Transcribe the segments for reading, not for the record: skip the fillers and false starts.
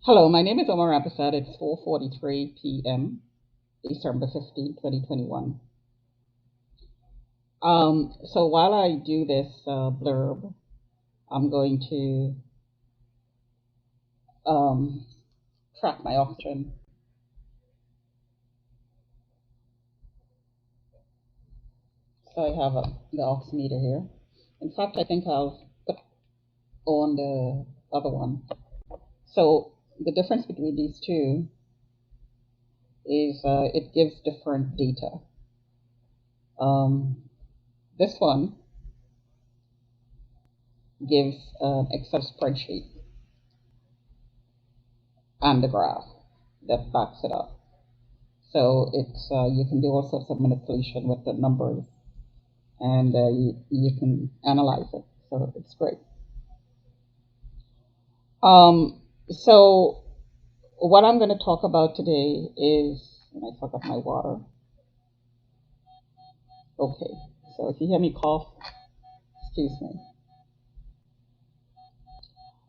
Hello, my name is Omar Abasad. It's 4:43 p.m., December 15, 2021. So while I do this blurb, I'm going to um, track my oxygen. So I have the oximeter here. In fact, I think I'll put on the other one. So the difference between these two is it gives different data. Um, this one gives an Excel spreadsheet and the graph that backs it up. So it's you can do all sorts of manipulation with the numbers, and you can analyze it. So it's great. So what I'm going to talk about today is, and I forgot my water. Okay, so if you hear me cough, excuse me.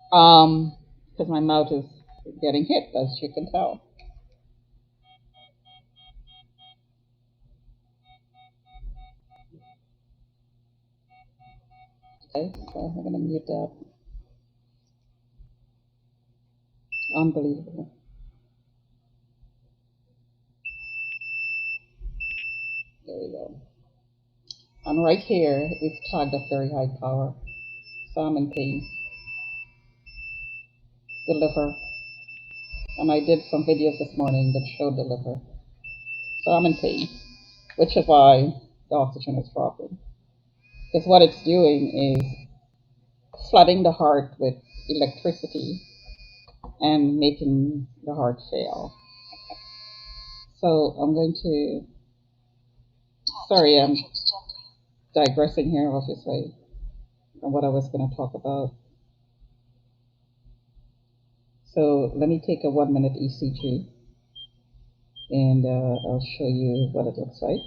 Because my mouth is getting hit, as you can tell. Okay, so I'm going to mute that. Unbelievable. There we go. And right here is tagged at very high power. So I'm in pain. The liver. And I did some videos this morning that showed the liver. So I'm in pain, which is why the oxygen is dropping. Because what it's doing is flooding the heart with electricity and making the heart fail. So I'm going to, sorry, I'm digressing here, obviously, from what I was going to talk about. So let me take a 1-minute ECG, and I'll show you what it looks like.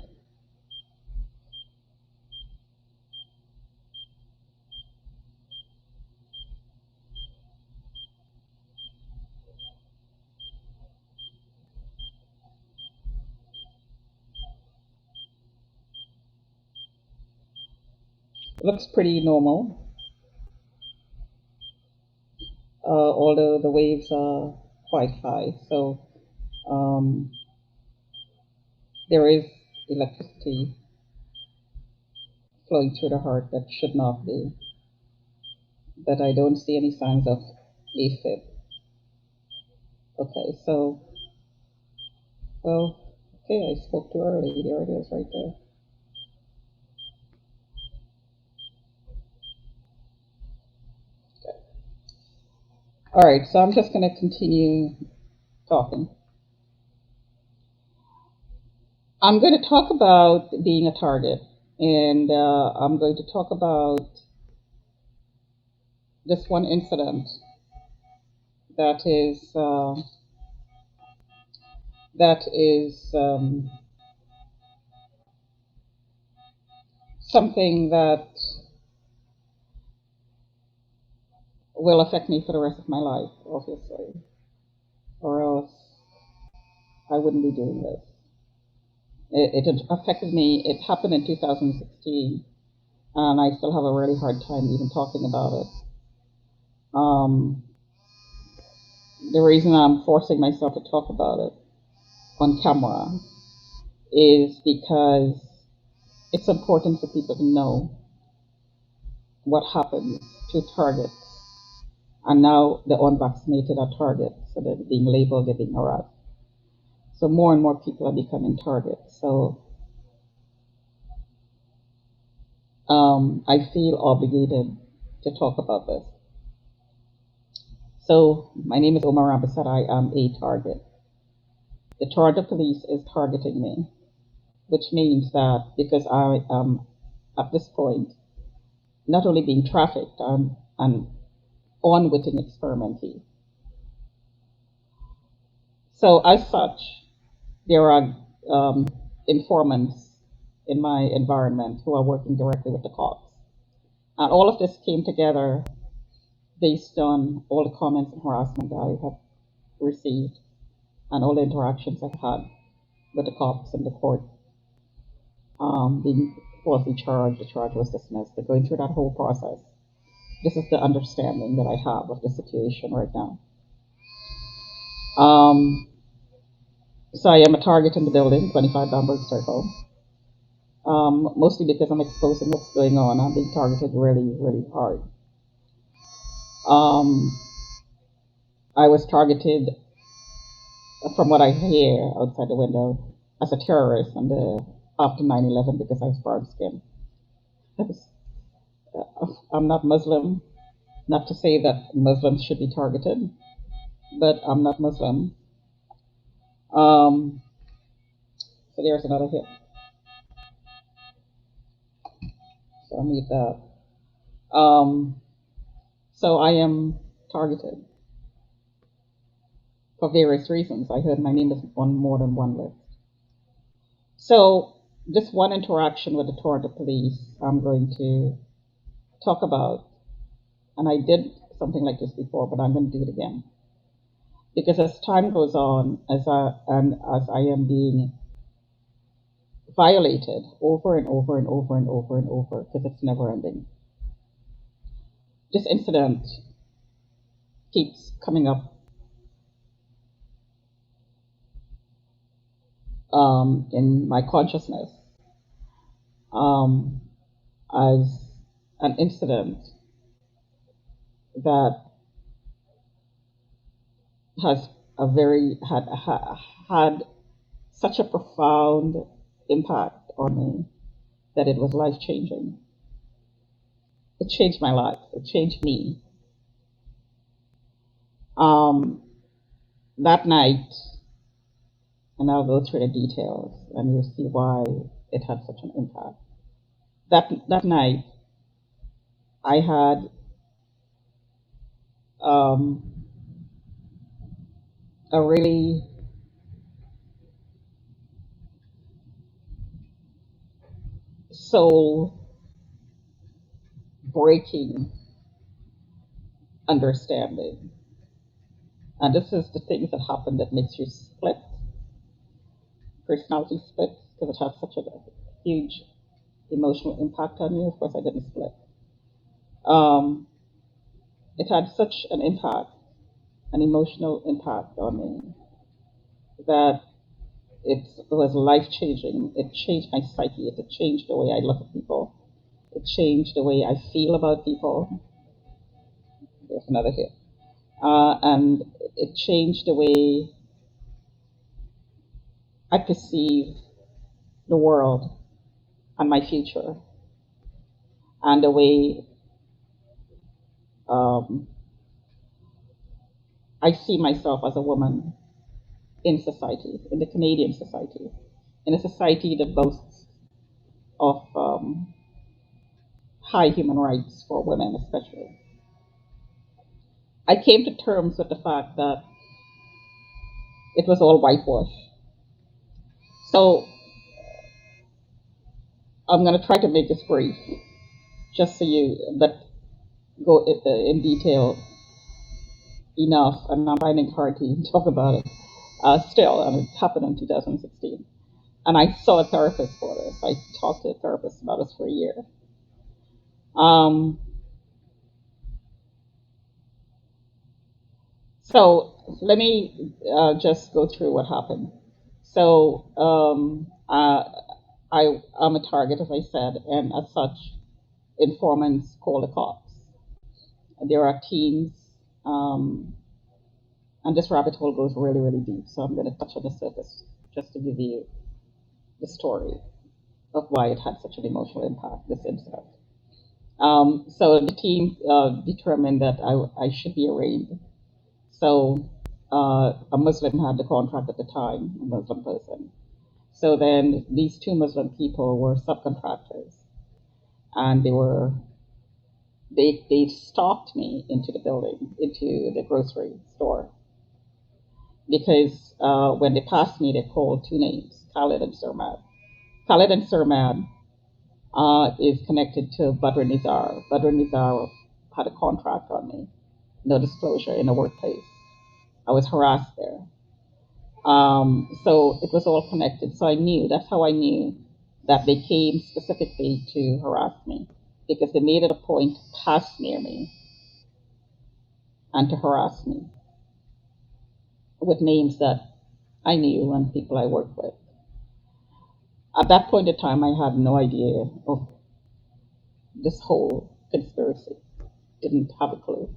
It looks pretty normal, although the waves are quite high. So um, there is electricity flowing through the heart that should not be, but I don't see any signs of AFib. Okay, so, well, okay, I spoke too early. There it is right there. Okay. All right, so I'm just going to continue talking. I'm going to talk about being a target, and I'm going to talk about this one incident that is something that will affect me for the rest of my life, obviously, or else I wouldn't be doing this. It affected me. It happened in 2016, and I still have a really hard time even talking about it. The reason I'm forcing myself to talk about it on camera is because it's important for people to know what happens to targets. And now the unvaccinated are targets, so they're being labeled, they're being harassed. So more and more people are becoming targets. So I feel obligated to talk about this. So my name is Omar Abasad. I am a target. The Toronto police is targeting me, which means that because I am at this point not only being trafficked, I'm an unwitting experimentee. So as such, there are informants in my environment who are working directly with the cops. And all of this came together based on all the comments and harassment that I have received and all the interactions I've had with the cops and the court, being falsely charged, the charge was dismissed, but going through that whole process, this is the understanding that I have of the situation right now. Um, so I am a target in the building, 25 Bamberg Circle, mostly because I'm exposing what's going on. I'm being targeted really, really hard. Um, I was targeted, from what I hear outside the window, as a terrorist after 9/11 because I was brown skinned. I'm not Muslim. Not to say that Muslims should be targeted, but I'm not Muslim. Um, so there's another hit. So I'll mute that. Um, so I am targeted for various reasons. I heard my name is on more than one list. So just one interaction with the Toronto police I'm going to talk about, and I did something like this before, but I'm going to do it again. Because as time goes on, as I am being violated over and over and over and over and over, because it's never ending. This incident keeps coming up in my consciousness as an incident that has had such a profound impact on me that it was life changing. It changed my life. It changed me. That night, and I'll go through the details, and you'll see why it had such an impact. That night, I had a really soul breaking understanding. And this is the things that happen that makes you split, personality split, because it has such a huge emotional impact on you. Of course, I didn't split. It had such an impact, an emotional impact on me, that it was life changing. It changed my psyche. It changed the way I look at people. It changed the way I feel about people. There's another hit. And it changed the way I perceive the world and my future, and the way um, I see myself as a woman in society, in the Canadian society, in a society that boasts of high human rights for women, especially. I came to terms with the fact that it was all whitewash. So I'm going to try to make this brief, just so that go in detail enough, and I'm finding it hard to even talk about it still, and it happened in 2016. And I saw a therapist for this. I talked to a therapist about this for a year. So let me just go through what happened. So I'm a target, as I said, and as such, informants call the cops. There are teams, and this rabbit hole goes really, really deep. So I'm going to touch on the surface just to give you the story of why it had such an emotional impact, this incident. So the team determined that I should be arraigned. So a Muslim had the contract at the time, a Muslim person. So then these two Muslim people were subcontractors, and they stalked me into the building, into the grocery store, because when they passed me, they called two names, Khalid and Surmad. Khalid and Surmad is connected to Badr Nizar. Badr Nizar had a contract on me, no disclosure, in a workplace. I was harassed there. So it was all connected. So I knew, that's how I knew that they came specifically to harass me, because they made it a point to pass near me and to harass me with names that I knew and people I worked with. At that point in time, I had no idea of this whole conspiracy. Didn't have a clue.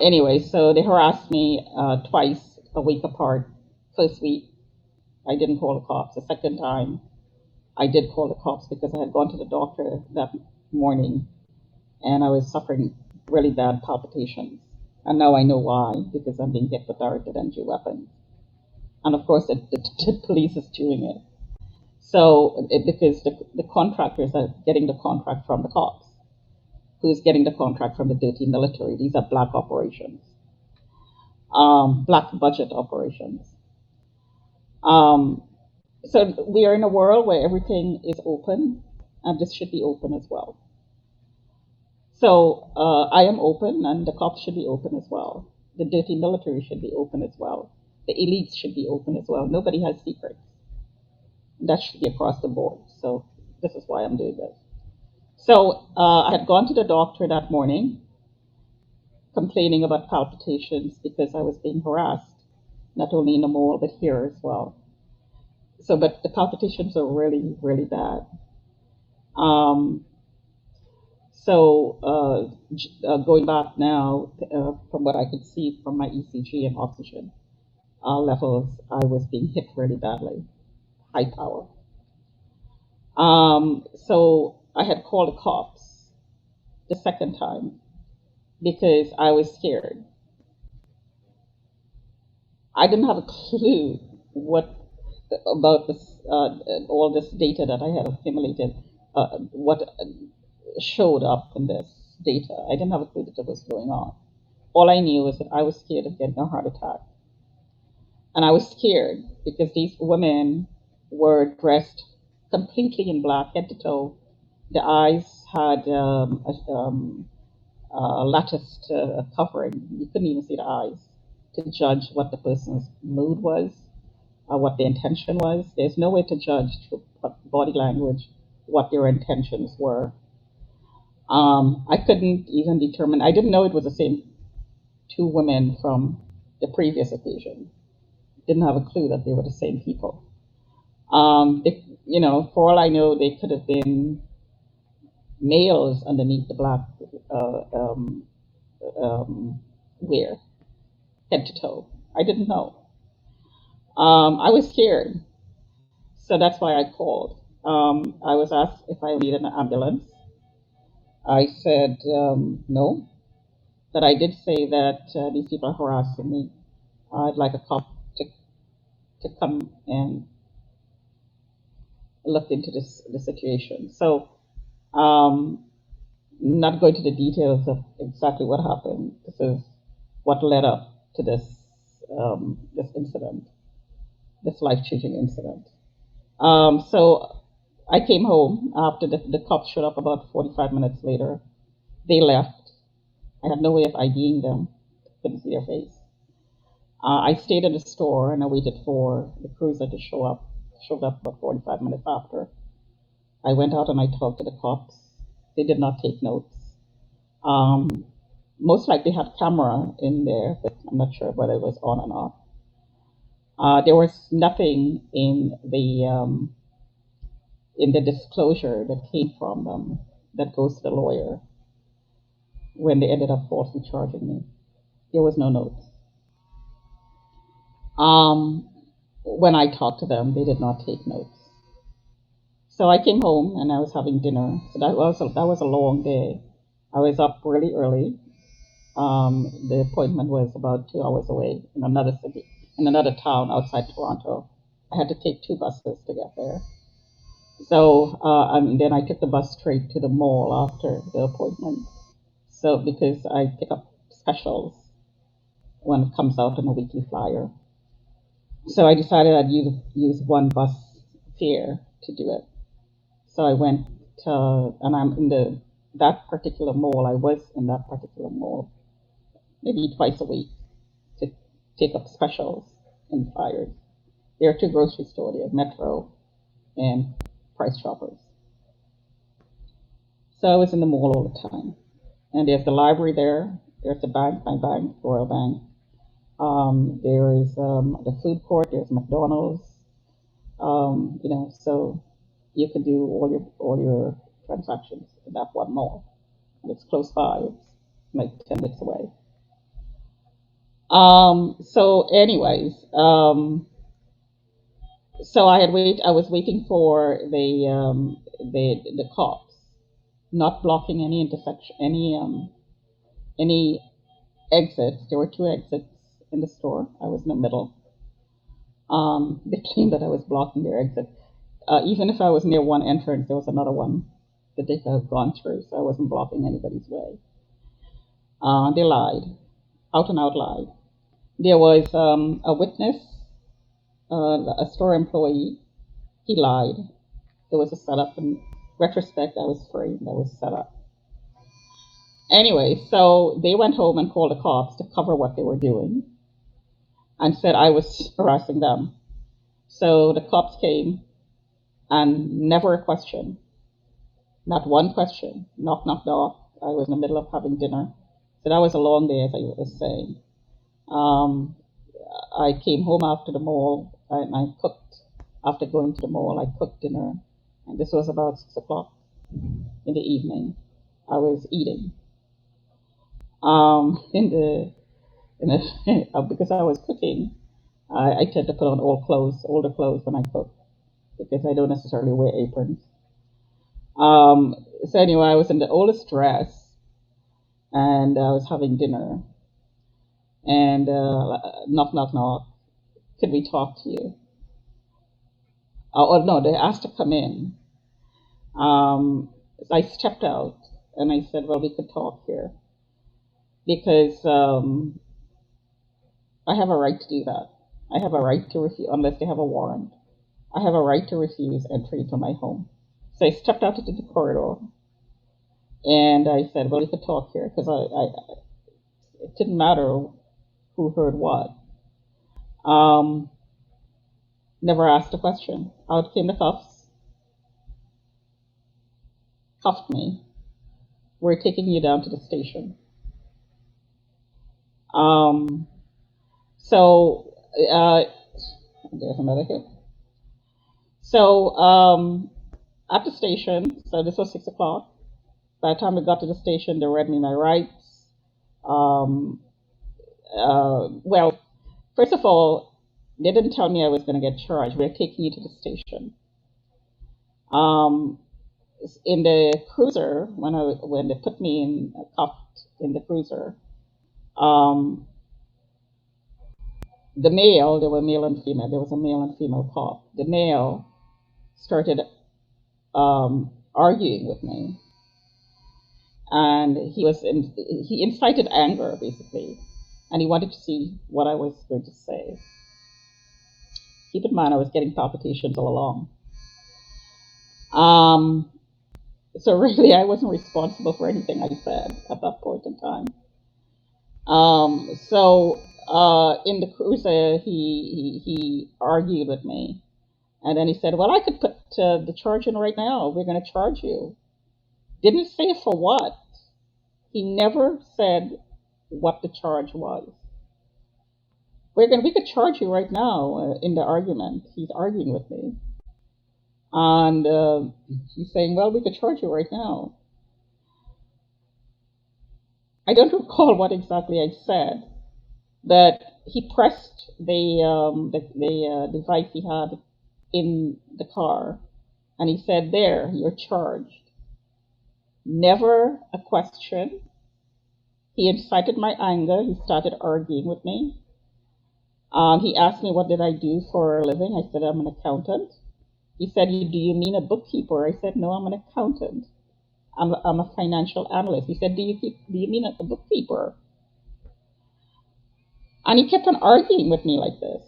Anyway, so they harassed me twice, a week apart. First week, I didn't call the cops. The second time, I did call the cops because I had gone to the doctor that morning and I was suffering really bad palpitations. And now I know why, because I'm being hit with directed energy weapons. And of course, the police is doing it. So, because the contractors are getting the contract from the cops, who's getting the contract from the dirty military. These are black operations, black budget operations. Um, so we are in a world where everything is open, and this should be open as well. So I am open, and the cops should be open as well. The dirty military should be open as well. The elites should be open as well. Nobody has secrets. That should be across the board. So this is why I'm doing this. So I had gone to the doctor that morning, complaining about palpitations because I was being harassed, not only in the mall but here as well. So, but the palpitations are really, really bad. Um, Going back now, from what I could see from my ECG and oxygen levels, I was being hit really badly, high power. So I had called the cops the second time because I was scared. I didn't have a clue what about this all this data that I had accumulated, what showed up in this data. I didn't have a clue that it was going on. All I knew was that I was scared of getting a heart attack. And I was scared because these women were dressed completely in black, head to toe. The eyes had a latticed covering. You couldn't even see the eyes to judge what the person's mood was, what the intention was. There's no way to judge through body language what their intentions were. I couldn't even determine, I didn't know it was the same two women from the previous occasion. Didn't have a clue that they were the same people. For all I know, they could have been males underneath the black wear, head to toe. I didn't know. I was scared, so that's why I called. I was asked if I needed an ambulance. I said no, but I did say that these people are harassing me. I'd like a cop to come and look into the situation. So, not going to the details of exactly what happened. This is what led up to this incident, this life-changing incident. So I came home after the cops showed up about 45 minutes later. They left. I had no way of IDing them. Couldn't see their face. I stayed in the store and I waited for the cruiser to show up. Showed up about 45 minutes after. I went out and I talked to the cops. They did not take notes. Most likely had camera in there, but I'm not sure whether it was on or not. There was nothing in the disclosure that came from them that goes to the lawyer when they ended up falsely charging me. There was no notes. When I talked to them, they did not take notes. So I came home and I was having dinner. So that was a long day. I was up really early. The appointment was about 2 hours away in another city, in another town outside Toronto. I had to take 2 buses to get there. So and then I took the bus straight to the mall after the appointment. So because I pick up specials when it comes out on a weekly flyer. So I decided I'd use one bus fare to do it. So I went and I'm in that particular mall. I was in that particular mall maybe twice a week to take up specials in flyers. There are two grocery stores there, Metro and Price Shoppers. So I was in the mall all the time. And there's the library there. There's the bank, my bank, Royal Bank. There is the food court. There's McDonald's. So you can do all your transactions in that one mall, and it's close by. It's like 10 minutes away. So, anyways, so I was waiting for the cops, not blocking any intersection, any exits. There were two exits in the store. I was in the middle. They claimed that I was blocking their exit. Even if I was near one entrance, there was another one that they could have gone through, so I wasn't blocking anybody's way. They lied, out and out lied. There was a witness, a store employee. He lied. There was a setup. In retrospect, I was framed. I was set up. Anyway, so they went home and called the cops to cover what they were doing and said I was harassing them. So the cops came and never a question, not one question. Knock, knock, knock. I was in the middle of having dinner. So that was a long day, as I was saying. I came home after the mall and I cooked. After going to the mall, I cooked dinner. And this was about 6 o'clock in the evening. I was eating. Because I was cooking, I tend to put on older clothes when I cook, because I don't necessarily wear aprons. So anyway, I was in the oldest dress, and I was having dinner, and knock, knock, knock. Could we talk to you? Oh no, they asked to come in. So I stepped out, and I said, well, we could talk here, because I have a right to do that. I have a right to refuse, unless they have a warrant. I have a right to refuse entry into my home. So I stepped out into the corridor, and I said, well, we could talk here, because it didn't matter who heard what. Never asked a question. Out came the cuffs, cuffed me. We're taking you down to the station. There's another hit. So at the station, so this was 6 o'clock. By the time we got to the station, they read me my rights. Well, first of all, they didn't tell me I was going to get charged. We're taking you to the station. In the cruiser, when they put me in cuffed in the cruiser, the male, there were male and female. There was a male and female cop. The male started arguing with me, and he incited anger, basically, and he wanted to see what I was going to say. Keep in mind, I was getting palpitations all along. So really, I wasn't responsible for anything I said at that point in time. In the cruiser, he argued with me, and then he said, well, I could put the charge in right now. We're going to charge you. Didn't say for what. He never said what the charge was. We could charge you right now in the argument. He's arguing with me. And he's saying, well, we could charge you right now. I don't recall what exactly I said, but he pressed the device he had in the car, and he said, there, you're charged. Never a question. He incited my anger. He started arguing with me. He asked me what did I do for a living. I said, I'm an accountant. He said, do you mean a bookkeeper? I said, no, I'm an accountant. I'm a financial analyst. He said, do you mean a bookkeeper? And he kept on arguing with me like this.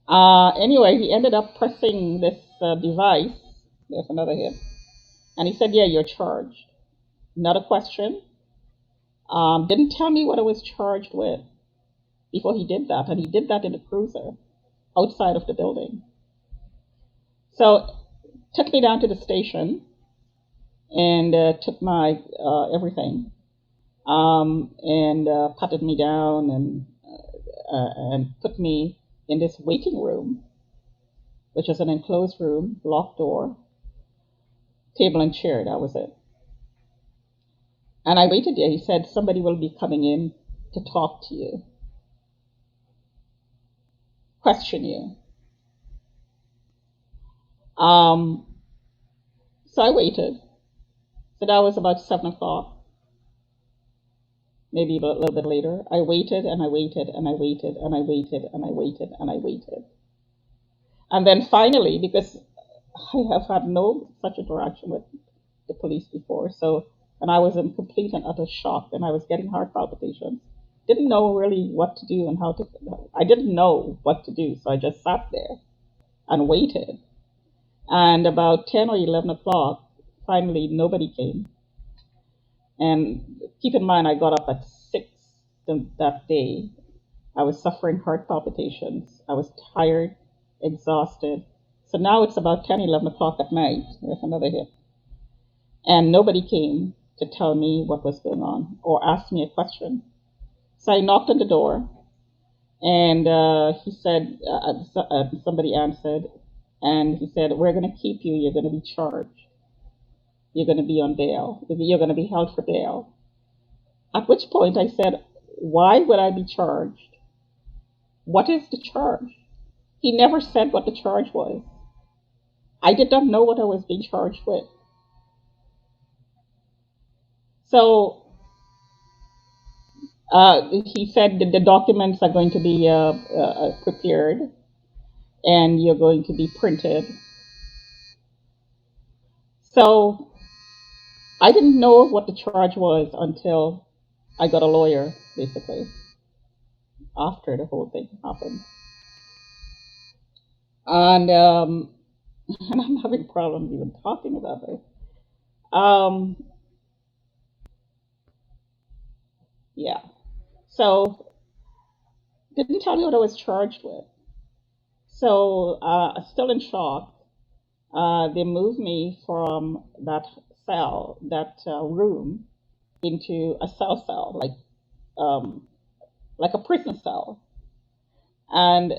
Anyway, he ended up pressing this device. There's another hit. And he said, yeah, you're charged. Not a question. Didn't tell me what I was charged with before he did that, and he did that in a cruiser outside of the building. So took me down to the station and took my everything, and patted me down and put me in this waiting room, which is an enclosed room, locked door, table and chair. That was it. And I waited there. He said somebody will be coming in to talk to you, question you. Um, so I waited. So that was about 7 o'clock, maybe a little bit later. I waited and I waited and I waited and I waited and I waited and I waited. And then finally, because I have had no such interaction with the police before, and I was in complete and utter shock, and I was getting heart palpitations. Didn't know really what to do and how to. I didn't know what to do, so I just sat there and waited. And about 10 or 11 o'clock, finally nobody came. And keep in mind, I got up at 6 that day. I was suffering heart palpitations. I was tired, exhausted. So now it's about 10, 11 o'clock at night. There's another hit. And nobody came to tell me what was going on or ask me a question. So I knocked on the door, and he said, somebody answered, and he said, we're going to keep you. You're going to be charged. You're going to be on bail. You're going to be held for bail. At which point I said, why would I be charged? What is the charge? He never said what the charge was. I did not know what I was being charged with. So he said that the documents are going to be prepared and you're going to be printed. So I didn't know what the charge was until I got a lawyer, basically, after the whole thing happened. And, and I'm having problems even talking about it. Um, yeah. So didn't tell me what I was charged with. So still in shock. They moved me from that cell, that room, into a cell, um, like a prison cell. And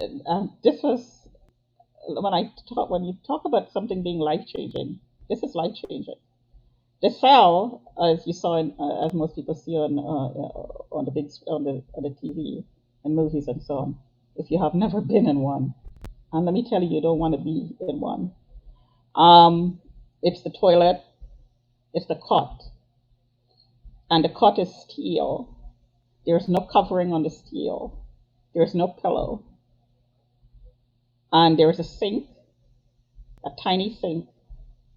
this was when you talk about something being life changing. This is life changing. The cell, as you saw, as most people see on the TV and movies and so on, if you have never been in one, and let me tell you, you don't want to be in one. It's the toilet, it's the cot, and the cot is steel. There's no covering on the steel. There's no pillow, and there's a sink, a tiny sink,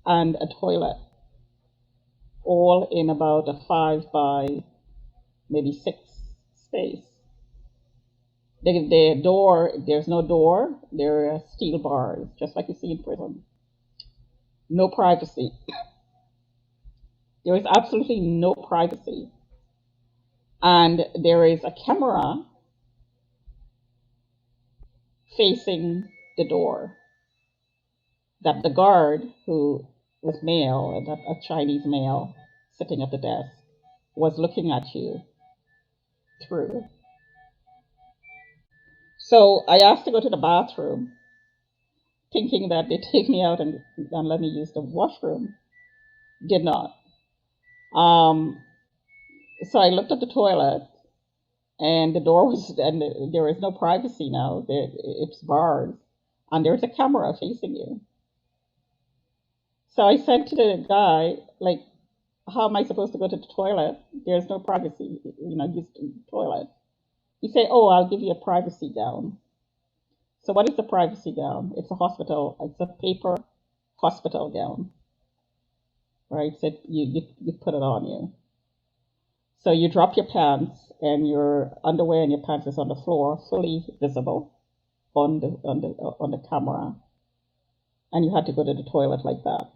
and a toilet, all in about a 5 by maybe 6 space. The door, there's no door. There are steel bars, just like you see in prison. No privacy. There is absolutely no privacy. And there is a camera facing the door that the guard, who was male, a Chinese male sitting at the desk, was looking at you through. So I asked to go to the bathroom, thinking that they'd take me out and let me use the washroom. Did not. Um, so I looked at the toilet, and the door was, and there is no privacy now. It's barred, and there's a camera facing you. So I said to the guy, like, how am I supposed to go to the toilet? There's no privacy, use the toilet. He said, oh, I'll give you a privacy gown. So what is the privacy gown? It's a paper hospital gown, right? So you put it on you. So you drop your pants, and your underwear and your pants is on the floor, fully visible on the camera, and you had to go to the toilet like that.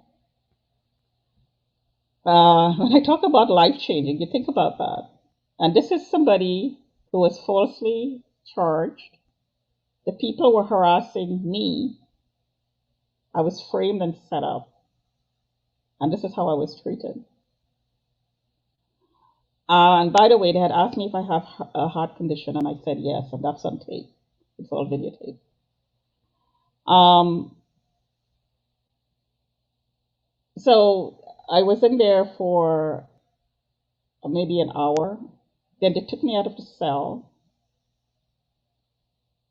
When I talk about life changing, you think about that. And this is somebody who was falsely charged. The people were harassing me. I was framed and set up. And this is how I was treated. And by the way, they had asked me if I have a heart condition, and I said yes, and that's on tape. It's all videotape. So I was in there for maybe an hour. Then they took me out of the cell.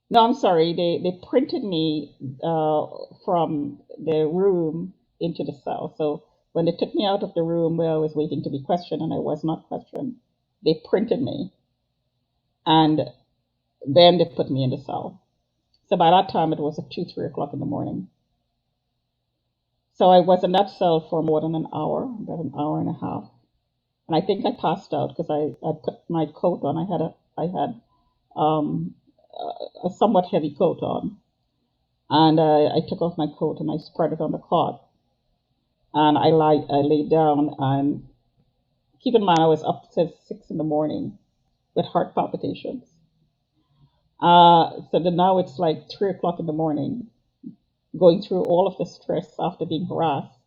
No, I'm sorry. They printed me from the room into the cell. So when they took me out of the room where I was waiting to be questioned, and I was not questioned, they printed me, and then they put me in the cell. So by that time, it was at 2, 3 o'clock in the morning. So I was in that cell for more than an hour, about an hour and a half. And I think I passed out because I put my coat on. I had a somewhat heavy coat on. And I took off my coat and I spread it on the cot. And I laid down, and keep in mind I was up to 6 in the morning with heart palpitations. So then now it's like 3 o'clock in the morning, going through all of the stress after being harassed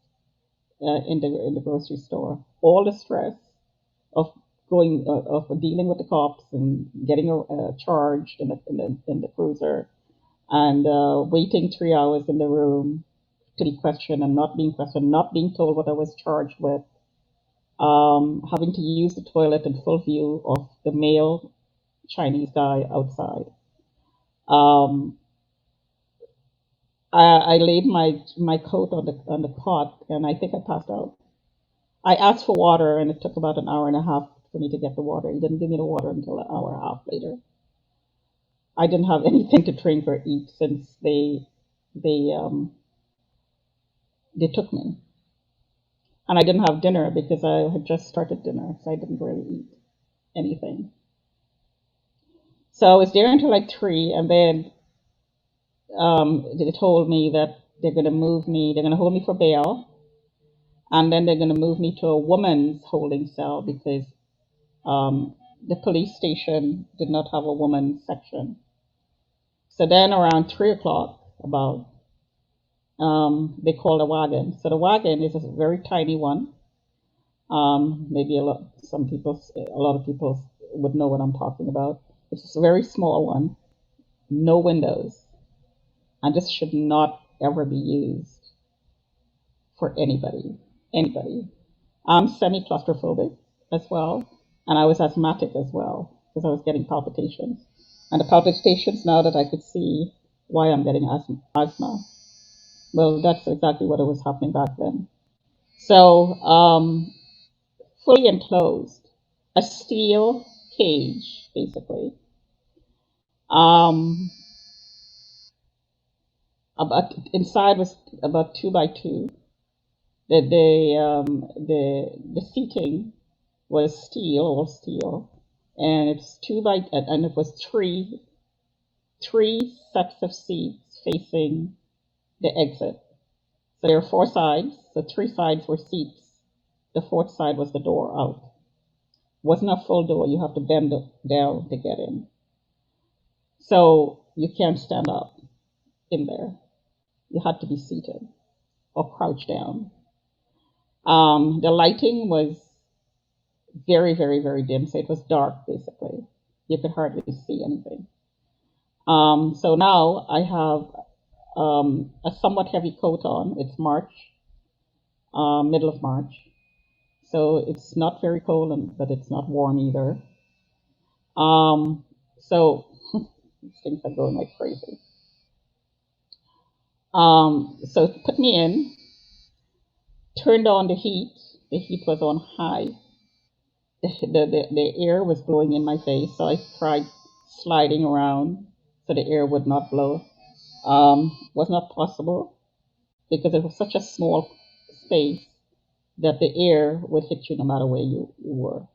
in the grocery store, all the stress of of dealing with the cops and getting charged in the cruiser, and waiting 3 hours in the room to be questioned and not being questioned, not being told what I was charged with, having to use the toilet in full view of the male Chinese guy outside. I laid my coat on the cot, and I think I passed out. I asked for water, and it took about an hour and a half for me to get the water. He didn't give me the water until an hour and a half later. I didn't have anything to drink or eat since they took me, and I didn't have dinner because I had just started dinner, so I didn't really eat anything. So I was there until like 3, and then they told me that they're going to move me. They're going to hold me for bail, and then they're going to move me to a woman's holding cell because the police station did not have a woman's section. So then around 3 o'clock, about they called a wagon. So the wagon is a very tiny one. Maybe a lot of people would know what I'm talking about. It's a very small one, no windows, and this should not ever be used for anybody. Anybody. I'm semi-claustrophobic as well, and I was asthmatic as well because I was getting palpitations. And the palpitations, now that I could see why I'm getting asthma, well, that's exactly what was happening back then. So, fully enclosed, a steel cage, basically. Um, about inside was about 2 by 2. The seating was steel, all steel, and it's and it was three sets of seats facing the exit. So there are 4 sides. So 3 sides were seats. The fourth side was the door out. Wasn't a full door. You have to bend down to get in. So you can't stand up in there. You had to be seated or crouch down. The lighting was very, very, very dim. So it was dark, basically. You could hardly see anything. So now I have a somewhat heavy coat on. It's March, middle of March. So it's not very cold, but it's not warm either. So these things are going like crazy. So put me in, turned on the heat. The heat was on high. The air was blowing in my face, so I tried sliding around so the air would not blow. Was not possible because it was such a small space that the air would hit you no matter where you were.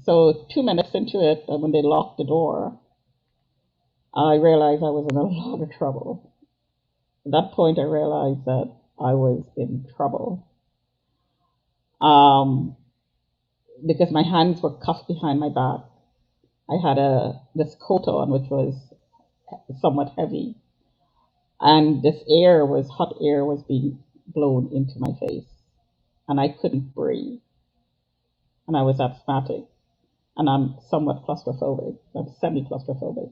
So 2 minutes into it, when they locked the door, I realized I was in a lot of trouble. At that point, I realized that I was in trouble. because my hands were cuffed behind my back. I had this coat on, which was somewhat heavy, and this hot air was being blown into my face, and I couldn't breathe, and I was asthmatic, and I'm somewhat claustrophobic. I'm semi-claustrophobic.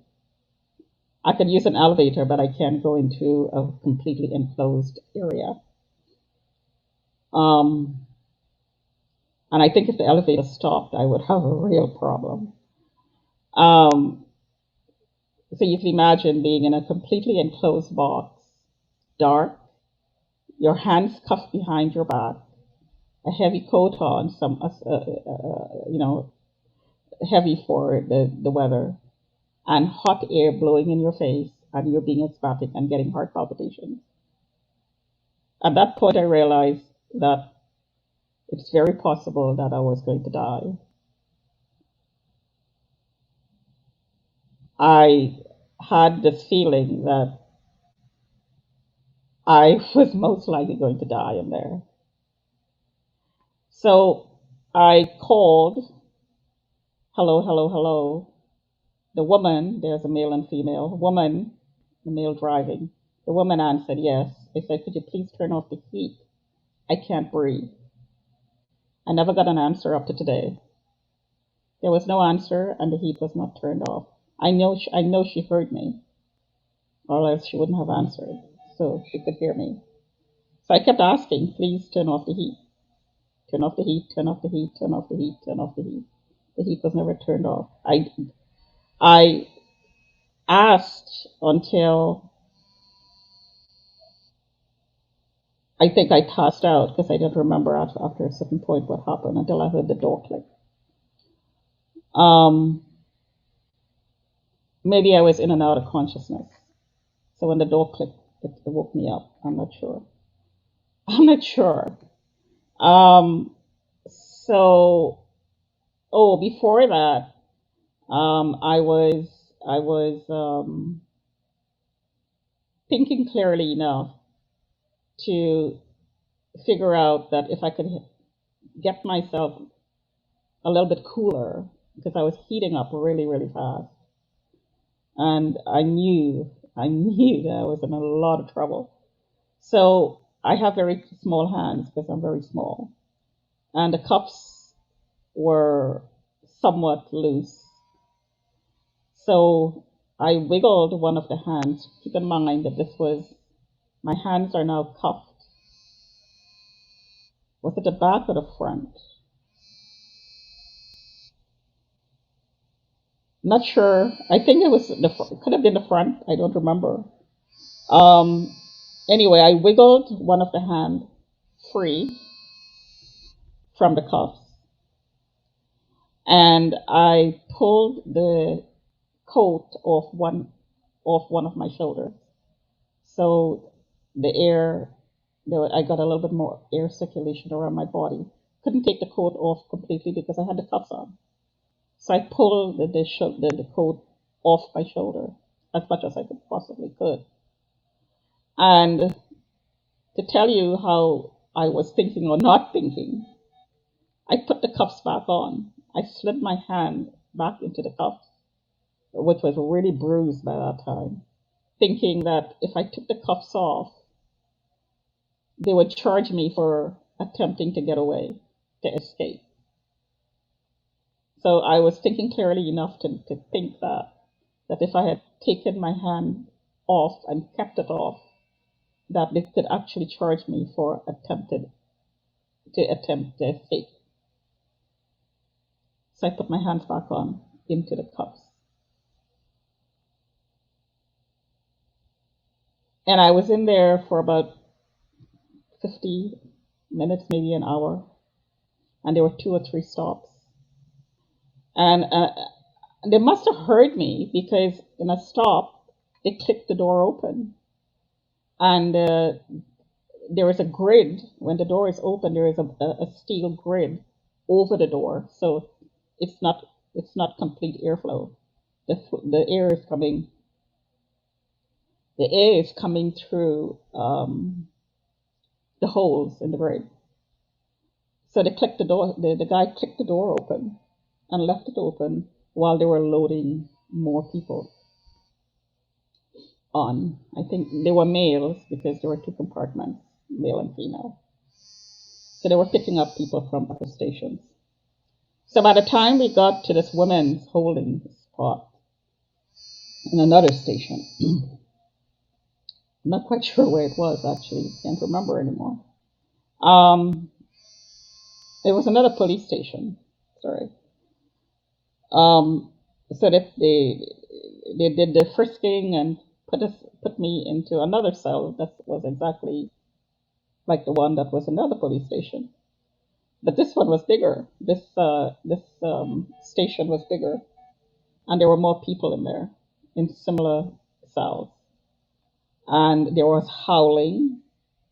I could use an elevator, but I can't go into a completely enclosed area. Um, and I think if the elevator stopped, I would have a real problem. Um, so you can imagine being in a completely enclosed box, dark, your hands cuffed behind your back, a heavy coat on, heavy for the weather, and hot air blowing in your face, and you're being asthmatic and getting heart palpitations. At that point, I realized that it's very possible that I was going to die. I had this feeling that I was most likely going to die in there. So I called, hello, hello, hello. The woman, there's a male and female, woman, the male driving. The woman answered yes. I said, could you please turn off the heat? I can't breathe. I never got an answer up to today. There was no answer, and the heat was not turned off. I know she heard me, or else she wouldn't have answered, so she could hear me. So I kept asking, please turn off the heat. Turn off the heat, turn off the heat, turn off the heat, turn off the heat. The heat was never turned off. I asked until I think I passed out because I didn't remember after a certain point what happened until I heard the door click. Um, Maybe I was in and out of consciousness. So when the door clicked, it woke me up. I'm not sure. I'm not sure. Um, so, oh, before that, I was thinking clearly enough to figure out that if I could get myself a little bit cooler, because I was heating up really, really fast, and I knew that I was in a lot of trouble. So I have very small hands because I'm very small, and the cuffs were somewhat loose. So I wiggled one of the hands. Keep in mind that my hands are now cuffed. Was it the back or the front? Not sure. I think it could have been the front. I don't remember. Um, anyway, I wiggled one of the hand free from the cuffs, and I pulled the coat off one of my shoulders. So the air, I got a little bit more air circulation around my body. Couldn't take the coat off completely because I had the cuffs on. So I pulled the coat off my shoulder as much as I possibly could. And to tell you how I was thinking or not thinking, I put the cuffs back on. I slid my hand back into the cuffs, which was really bruised by that time, thinking that if I took the cuffs off, they would charge me for attempting to get away, to escape. So I was thinking clearly enough to think that if I had taken my hand off and kept it off, that they could actually charge me for attempt to escape. So I put my hands back on into the cuffs. And I was in there for about 50 minutes, maybe an hour. And there were 2 or 3 stops. And they must have heard me because in a stop, they clicked the door open. And there is a grid. When the door is open, there is a steel grid over the door. So it's not complete airflow. The air is coming. The air is coming through the holes in the grid. So they clicked the door. The guy clicked the door open and left it open while they were loading more people on. I think they were males because there were two compartments, male and female. So they were picking up people from other stations. So by the time we got to this women's holding spot in another station, I'm not quite sure where it was actually, can't remember anymore. Um, it was another police station. Sorry. Um, so they did the frisking and put me into another cell that was exactly like the one that was in another police station. But this one was bigger. This station was bigger, and there were more people in there in similar cells. And there was howling,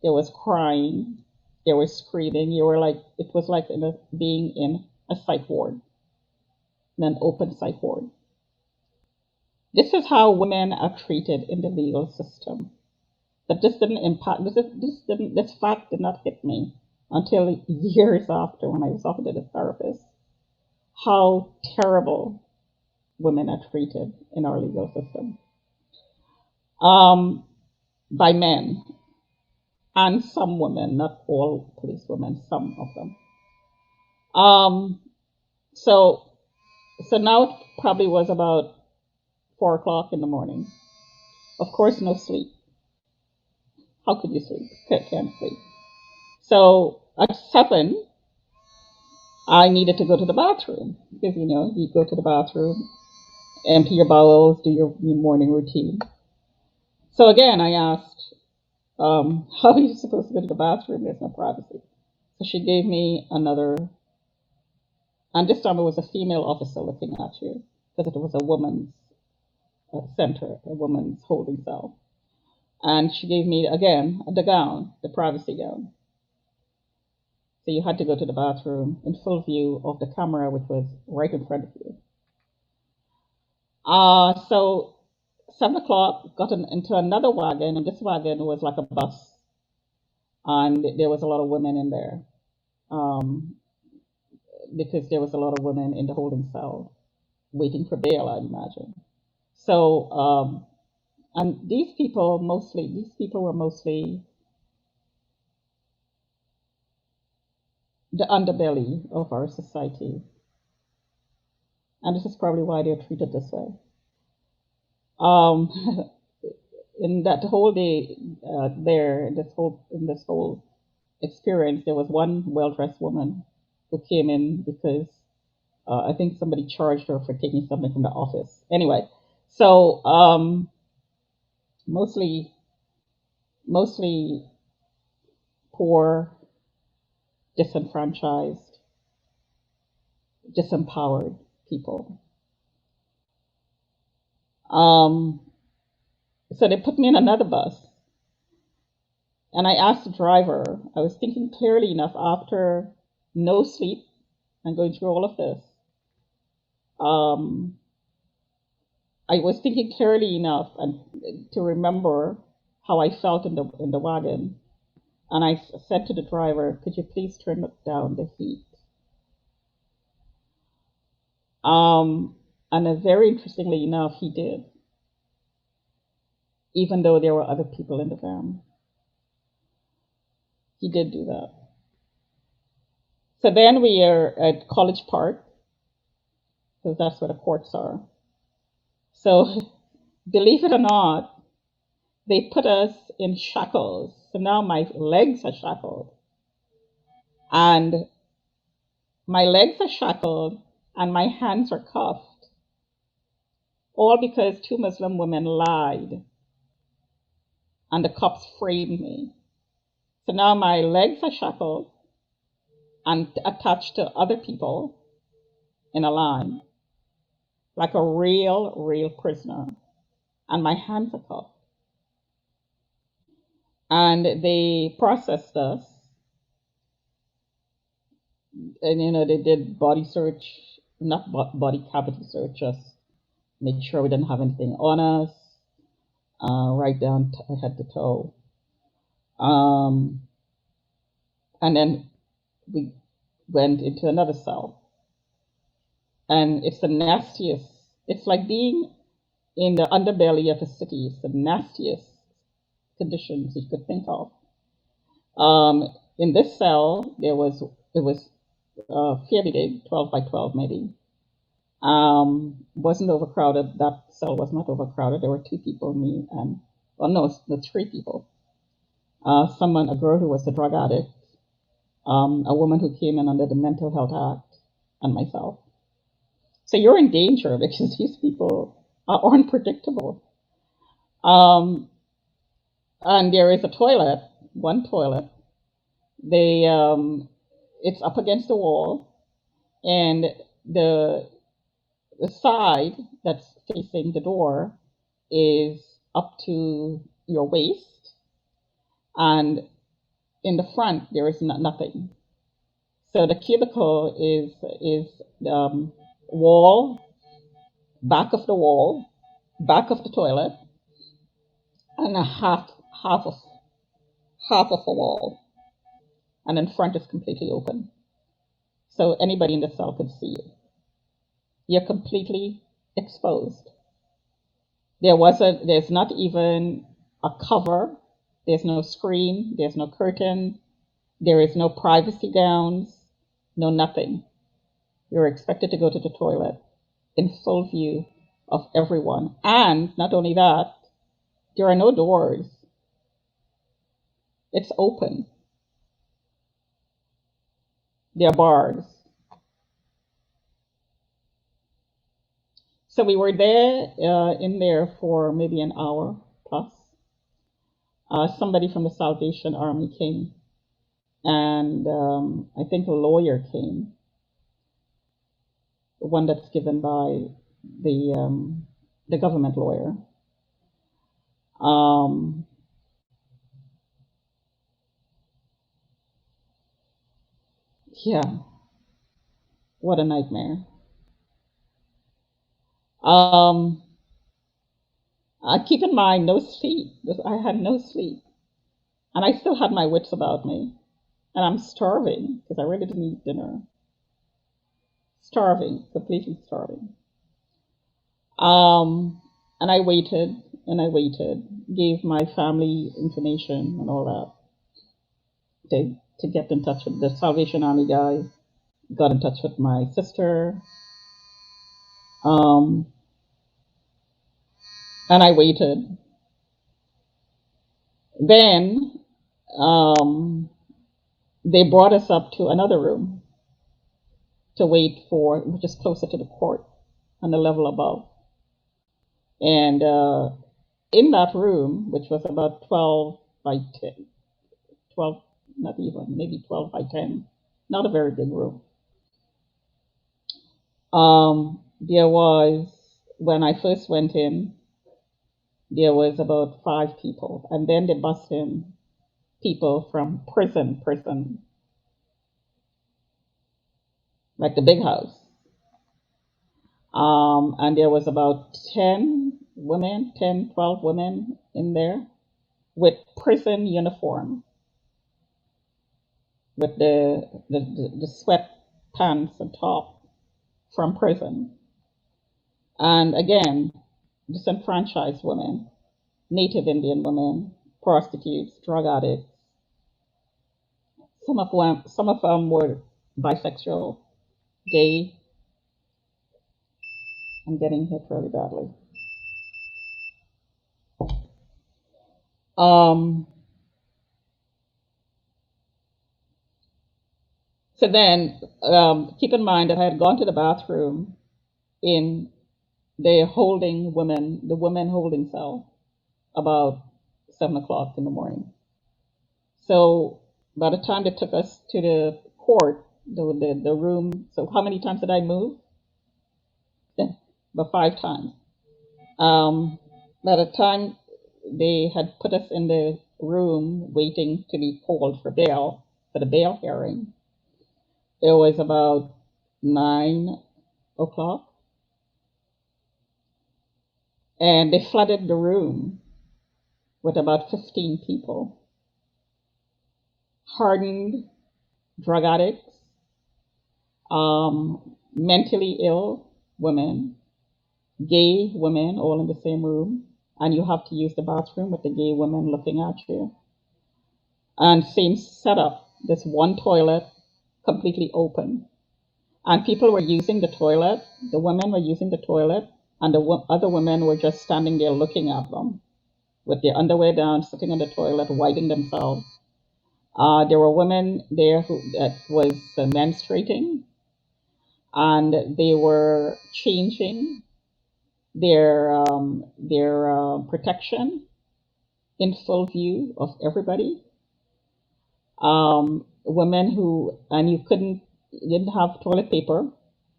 there was crying, there was screaming. You were like it was like being in a psych ward, in an open psych ward. This is how women are treated in the legal system. But this didn't impact. This fact did not hit me until years after when I was talking to the therapist. How terrible women are treated in our legal system um, by men and some women, not all police women, some of them. Um, so so now it probably was about 4 o'clock in the morning. Of course, no sleep. How could you sleep? Can't sleep. So at 7, I needed to go to the bathroom because you go to the bathroom, empty your bowels, do your morning routine. So again, I asked, "How are you supposed to go to the bathroom? There's no privacy." So she gave me another, and this time it was a female officer looking at you because it was a woman's center, a woman's holding cell, and she gave me again the gown, the privacy gown. So you had to go to the bathroom in full view of the camera, which was right in front of you. So 7 o'clock, got into another wagon, and this wagon was like a bus, and there was a lot of women in there um, because there was a lot of women in the holding cell waiting for bail, I imagine. So, and these people were mostly the underbelly of our society, and this is probably why they're treated this way. Um, in that whole day there, in this whole experience, there was one well-dressed woman who came in because I think somebody charged her for taking something from the office. Anyway, so mostly mostly poor, disenfranchised, disempowered people. Um, so they put me in another bus, and I asked the driver. I was thinking clearly enough after no sleep and going through all of this. Um, I was thinking clearly enough and to remember how I felt in the wagon, and I said to the driver, "Could you please turn down the heat?" And very interestingly enough, he did, even though there were other people in the van. He did do that. So then we are at College Park, because that's where the courts are. So believe it or not, they put us in shackles. So now my legs are shackled, and my legs are shackled, and my hands are cuffed, all because two Muslim women lied, and the cops framed me. So now my legs are shackled and attached to other people in a line, like a real prisoner, and my hands are cuffed. And they processed us, and they did body search, not body cavity search, just make sure we didn't have anything on us, right down head to toe. Um, and then we went into another cell. And it's the nastiest. It's like being in the underbelly of a city. It's the nastiest conditions you could think of. In this cell, it was fairly big, 12 by 12 maybe. Wasn't overcrowded. That cell was not overcrowded. There were two people, me and, well, no, the three people. A girl who was a drug addict, a woman who came in under the Mental Health Act, and myself. So you're in danger because these people are unpredictable. Um, and there is a toilet, one toilet. They, it's up against the wall, and the the side that's facing the door is up to your waist, and in the front there is nothing. So the cubicle is wall, back of the wall, back of the toilet, and a half of a wall, and in front is completely open. So anybody in the cell could see you. You're completely exposed. There's not even a cover. There's no screen. There's no curtain. There is no privacy gowns. No nothing. You're expected to go to the toilet in full view of everyone. And not only that, there are no doors. It's open. There are bars. So we were there, in there for maybe an hour plus. Somebody from the Salvation Army came, and I think a lawyer came, the one that's given by the government lawyer. Um, yeah, what a nightmare. Um, keep in mind, no sleep. I had no sleep, and I still had my wits about me, and I'm starving because I really didn't eat dinner. Starving, completely starving. Um, and I waited and I waited, gave my family information and all that to get in touch with the Salvation Army guy. Got in touch with my sister, um, and I waited. Then um, they brought us up to another room to wait for, which is closer to the court on the level above. And in that room, which was about 12 by 10, 12, not even, maybe 12 by 10, not a very big room. There was, when I first went in, there was about 5 people, and then they bussed in people from prison, like the big house. And there was about 10 women, 10, 12 women in there with prison uniform, with the sweat pants and top from prison. And again, disenfranchised women, Native Indian women, prostitutes, drug addicts. Some of them were bisexual, gay. I'm getting hit really badly. Um, so then, keep in mind that I had gone to the bathroom in the women holding cell, about 7 o'clock in the morning. So by the time they took us to the court, the room, so how many times did I move? About 5 times. By the time they had put us in the room waiting to be called for bail, for the bail hearing, it was about 9 o'clock, and they flooded the room with about 15 people, hardened drug addicts, mentally ill women, gay women, all in the same room, and you have to use the bathroom with the gay women looking at you. And same setup, this one toilet completely open. And people were using the toilet, the women were using the toilet, and the other women were just standing there looking at them with their underwear down, sitting on the toilet, wiping themselves. There were women there who that was menstruating, and they were changing their protection in full view of everybody. Women who, and you didn't have toilet paper.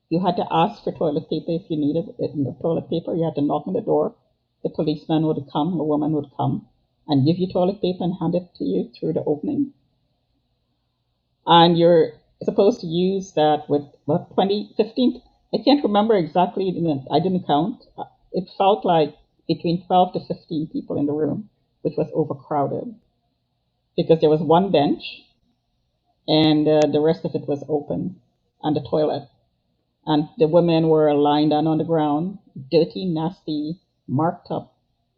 You had to ask for toilet paper if you needed toilet paper. You had to knock on the door. The policeman would come, a woman would come and give you toilet paper and hand it to you through the opening. And you're supposed to use that with what, 20, 15? I can't remember exactly. I didn't count. It felt like between 12 to 15 people in the room, which was overcrowded because there was one bench and the rest of it was open and the toilet. And the women were lying down on the ground, dirty, nasty, marked up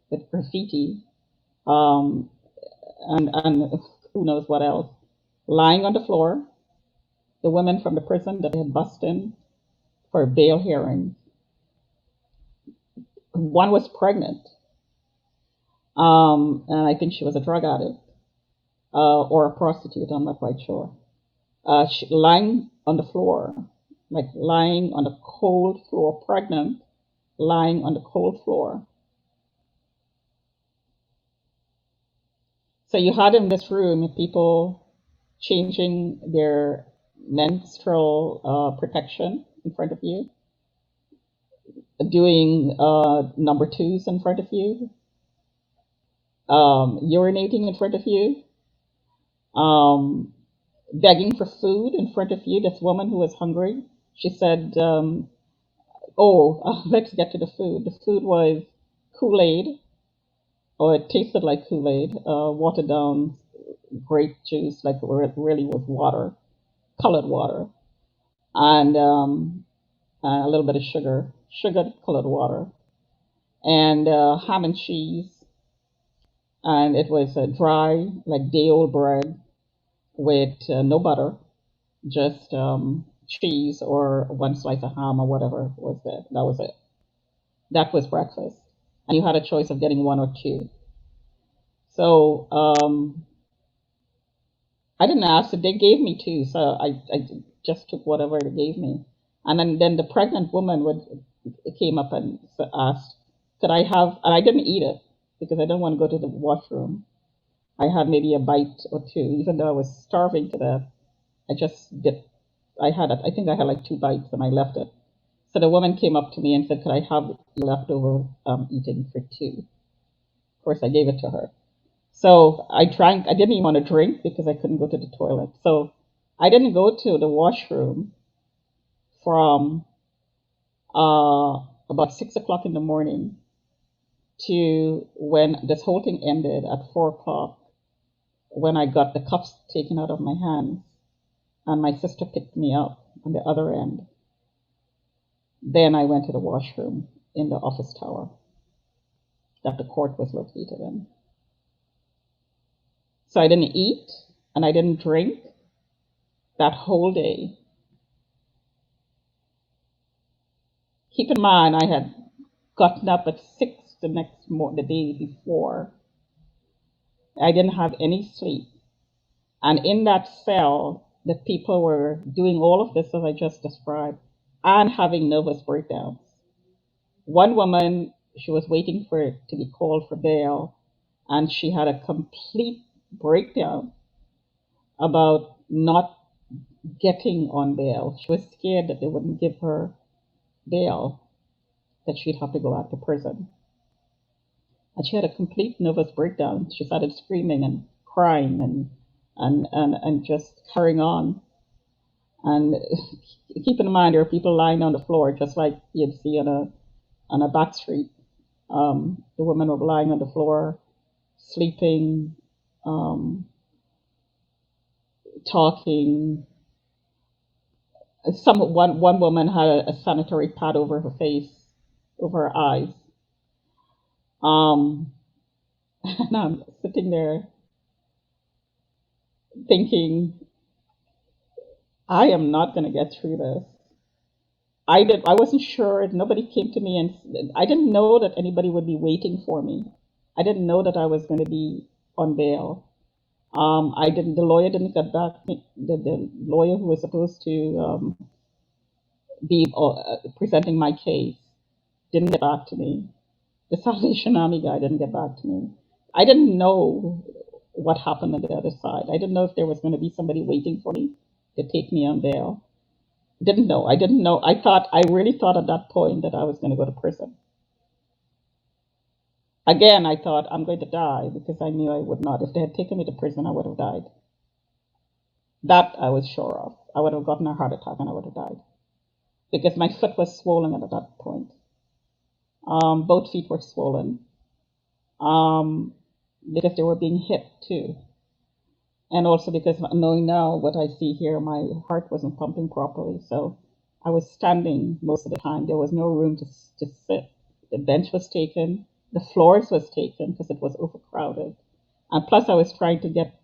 with graffiti, um, and who knows what else, lying on the floor. The women from the prison that they had bused in for bail hearings. One was pregnant, and I think she was a drug addict or a prostitute. I'm not quite sure. Lying on the floor, like lying on the cold floor, pregnant, lying on the cold floor. So you had in this room people changing their menstrual protection in front of you, doing number twos in front of you, urinating in front of you, um, begging for food in front of you. This woman who was hungry, she said, let's get to the food. The food was Kool-Aid, or it tasted like Kool-Aid, watered down grape juice, like it really was water, colored water, and a little bit of sugar colored water, and ham and cheese. And it was dry, like day old bread with no butter, just cheese or one slice of ham or whatever was there. That was it. That was breakfast. And you had a choice of getting one or two. So I didn't ask if they gave me two, so I just took whatever they gave me. And then the pregnant woman came up and asked, could I have, and I didn't eat it because I didn't want to go to the washroom. I had maybe a bite or two, even though I was starving to death. I just did, I think I had like two bites and I left it. So the woman came up to me and said, could I have leftover eating for two? Of course, I gave it to her. So I drank, I didn't even want to drink because I couldn't go to the toilet. So I didn't go to the washroom from about 6 o'clock in the morning to when this whole thing ended at 4 o'clock, when I got the cuffs taken out of my hands and my sister picked me up on the other end. Then I went to the washroom in the office tower that the court was located in. So I didn't eat and I didn't drink that whole day. Keep in mind, I had gotten up at 6 the day before. I didn't have any sleep. And in that cell, the people were doing all of this as I just described and having nervous breakdowns. One woman, she was waiting for it to be called for bail, and she had a complete breakdown about not getting on bail. She was scared that they wouldn't give her bail, that she'd have to go out to prison. And she had a complete nervous breakdown. She started screaming and crying and just carrying on. And keep in mind, there are people lying on the floor, just like you'd see on a back street. The women were lying on the floor, sleeping, talking, One woman had a sanitary pad over her face, over her eyes. Um, and I'm sitting there thinking, I am not going to get through this. I wasn't sure. Nobody came to me, and I didn't know that anybody would be waiting for me. I didn't know that I was going to be on bail. I didn't. The lawyer didn't get back. The lawyer who was supposed to be presenting my case didn't get back to me. The Salvation Army guy didn't get back to me. I didn't know what happened on the other side. I didn't know if there was going to be somebody waiting for me to take me on bail. Didn't know. I didn't know. I really thought at that point that I was going to go to prison. Again, I thought I'm going to die because I knew I would not. If they had taken me to prison, I would have died. That I was sure of. I would have gotten a heart attack and I would have died because my foot was swollen at that point. Both feet were swollen because they were being hit too. And also because knowing now what I see here, my heart wasn't pumping properly. So I was standing most of the time. There was no room to sit. The bench was taken. The floors was taken because it was overcrowded. And plus I was trying to get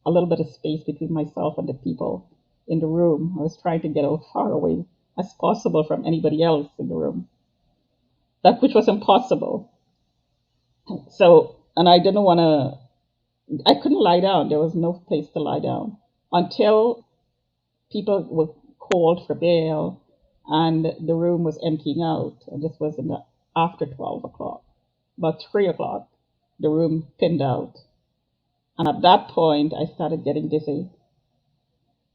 a little bit of space between myself and the people in the room. I was trying to get as far away as possible from anybody else in the room. That which was impossible. So, and I didn't want to, I couldn't lie down. There was no place to lie down until people were called for bail and the room was emptying out. And this was after 12 o'clock. About 3 o'clock, the room thinned out. And at that point, I started getting dizzy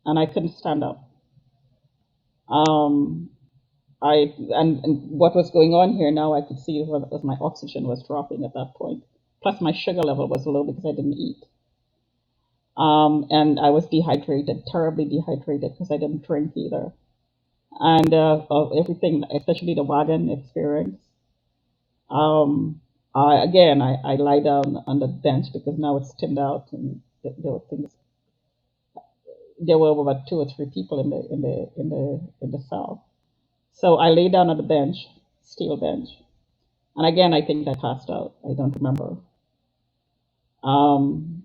and I couldn't stand up. And what was going on here now, I could see was my oxygen was dropping at that point. Plus, my sugar level was low because I didn't eat. And I was dehydrated, terribly dehydrated because I didn't drink either. And everything, especially the WAGON experience. I lie down on the bench because now it's thinned out and there were things. There were about 2 or 3 people in the cell. So I lay down on the bench, steel bench, and again I think I passed out. I don't remember. Um,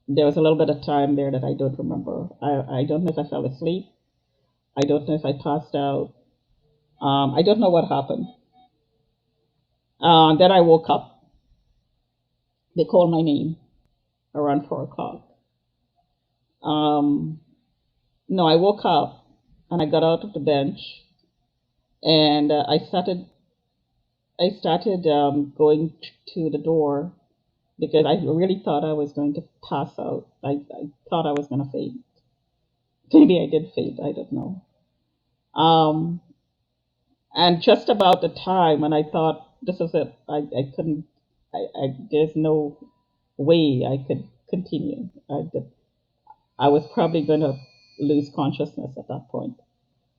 there was a little bit of time there that I don't remember. I don't know if I fell asleep. I don't know if I passed out. I don't know what happened. Then I woke up. They called my name around 4 o'clock. No, I woke up and I got out of the bench and I started going to the door because I really thought I was going to pass out. I thought I was going to faint. Maybe I did faint. I don't know. Um, and just about the time when I thought this is it, I couldn't. There's no way I could continue. I was probably going to lose consciousness at that point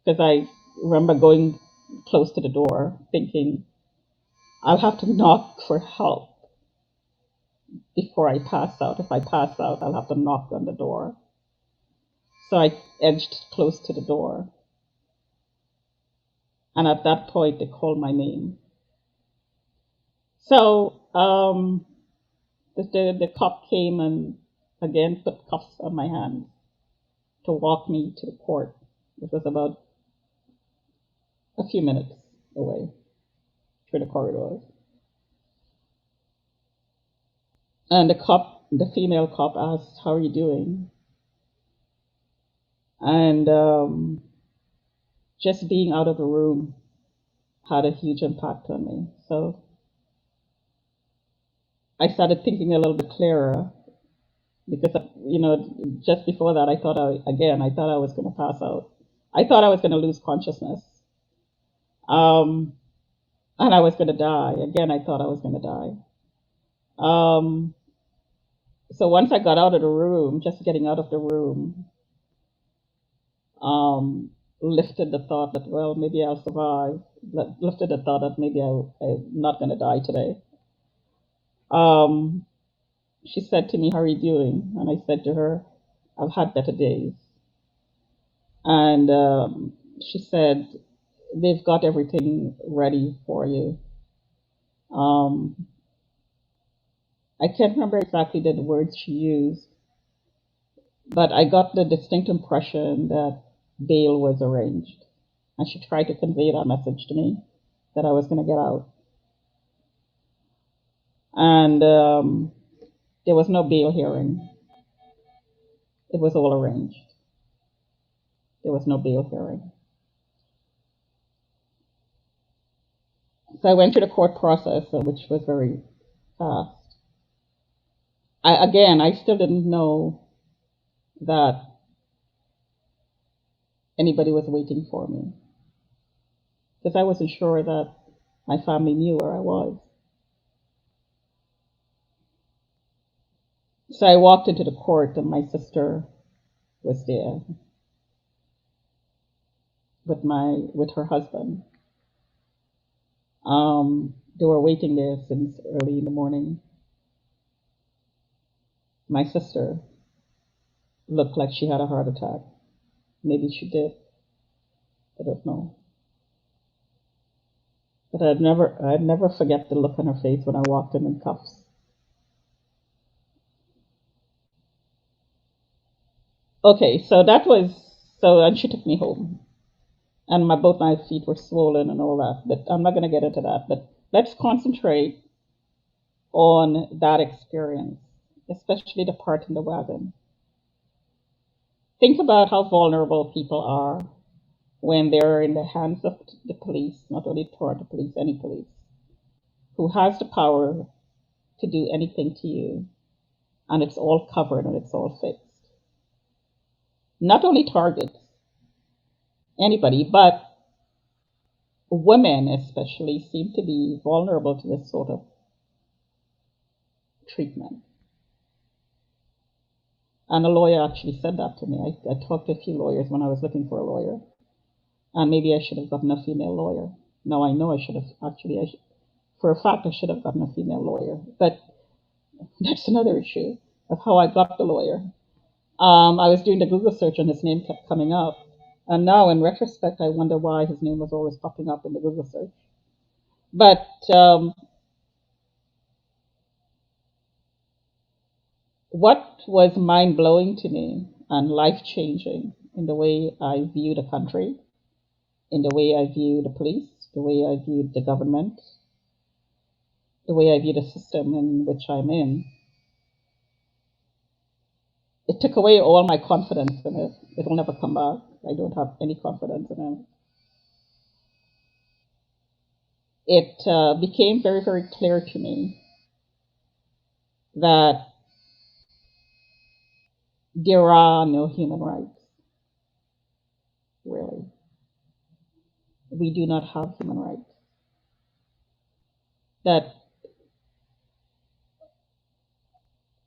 because I remember going close to the door thinking I'll have to knock for help before I pass out. If I pass out, I'll have to knock on the door. So I edged close to the door. And at that point, they called my name. So the cop came and again put cuffs on my hands to walk me to the court, which was about a few minutes away through the corridors. And the female cop asked, "How are you doing?" And just being out of the room had a huge impact on me. So I started thinking a little bit clearer because, just before that, I thought I was going to pass out. I thought I was going to lose consciousness. Um, and I was going to die. Again, I thought I was going to die. Um, so once I got out of the room, just getting out of the room, lifted the thought that, well, maybe I'll survive. Lifted the thought that maybe I'm not going to die today. She said to me, "How are you doing?" And I said to her, "I've had better days." And she said, they've got everything ready for you. Um, I can't remember exactly the words she used, but I got the distinct impression that bail was arranged. And she tried to convey that message to me that I was going to get out. And there was no bail hearing, it was all arranged. There was no bail hearing. So I went through the court process, which was very fast. I still didn't know that anybody was waiting for me because I wasn't sure that my family knew where I was. So I walked into the court, and my sister was there with her husband. They were waiting there since early in the morning. My sister looked like she had a heart attack. Maybe she did. I don't know. But I'd never forget the look on her face when I walked in cuffs. Okay, and she took me home, and both my feet were swollen and all that. But I'm not going to get into that. But let's concentrate on that experience, especially the part in the wagon. Think about how vulnerable people are when they're in the hands of the police, not only Toronto police, any police, who has the power to do anything to you, and it's all covered and it's all fixed. Not only targets anybody, but women especially seem to be vulnerable to this sort of treatment. And a lawyer actually said that to me. I talked to a few lawyers when I was looking for a lawyer, and maybe I should have gotten a female lawyer. Now I know I should have actually, for a fact, I should have gotten a female lawyer. But that's another issue of how I got the lawyer. I was doing the Google search and his name kept coming up. And now, in retrospect, I wonder why his name was always popping up in the Google search. But what was mind blowing to me and life changing in the way I view the country, in the way I view the police, the way I view the government, the way I view the system in which I'm in, it took away all my confidence in it. It will never come back. I don't have any confidence in it. It became very, very clear to me that there are no human rights, really. We do not have human rights. That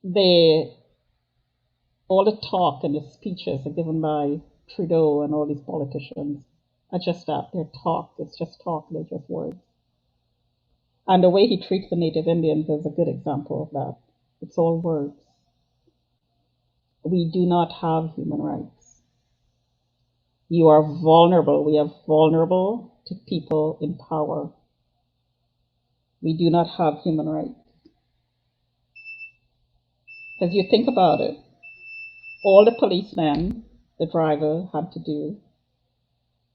they, all the talk and the speeches are given by Trudeau and all these politicians are just that. They're talk. It's just talk. They're just words. And the way he treats the Native Indians is a good example of that. It's all words. We do not have human rights. You are vulnerable. We are vulnerable to people in power. We do not have human rights. As you think about it, all the policemen, the driver had to do,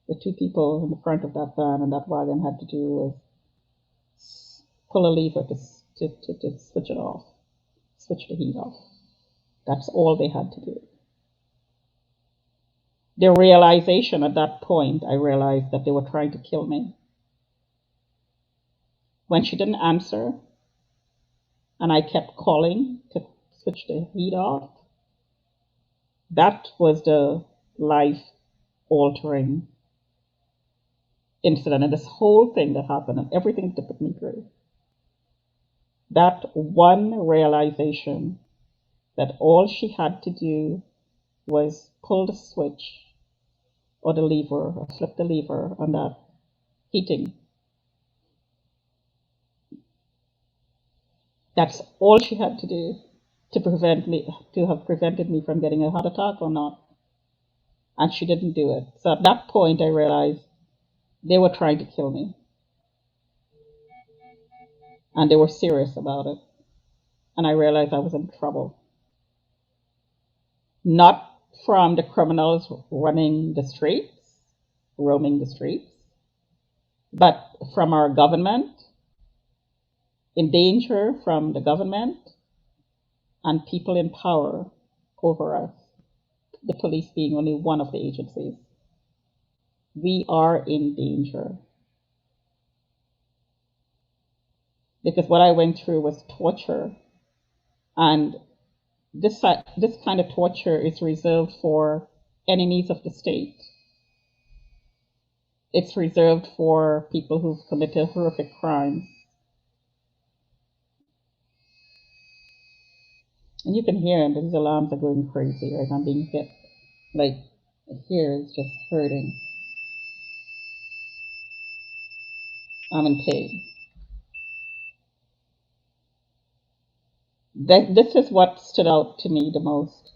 the two people in the front of that van and that wagon had to do was pull a lever to switch it off, switch the heat off. That's all they had to do. The realization at that point, I realized that they were trying to kill me. When she didn't answer, and I kept calling to switch the heat off, that was the life-altering incident. And this whole thing that happened and everything that put me through, that one realization that all she had to do was pull the switch or the lever or flip the lever on that heating. That's all she had to do to have prevented me from getting a heart attack or not. and she didn't do it. So at that point, I realized they were trying to kill me, and they were serious about it. And I realized I was in trouble. Not from the criminals running the streets, roaming the streets, but from our government, in danger from the government and people in power over us, the police being only one of the agencies. We are in danger. Because what I went through was torture. And this kind of torture is reserved for enemies of the state. It's reserved for people who've committed horrific crimes. And you can hear these alarms are going crazy, right? I'm being hit. Like, here is just hurting. I'm in pain. This is what stood out to me the most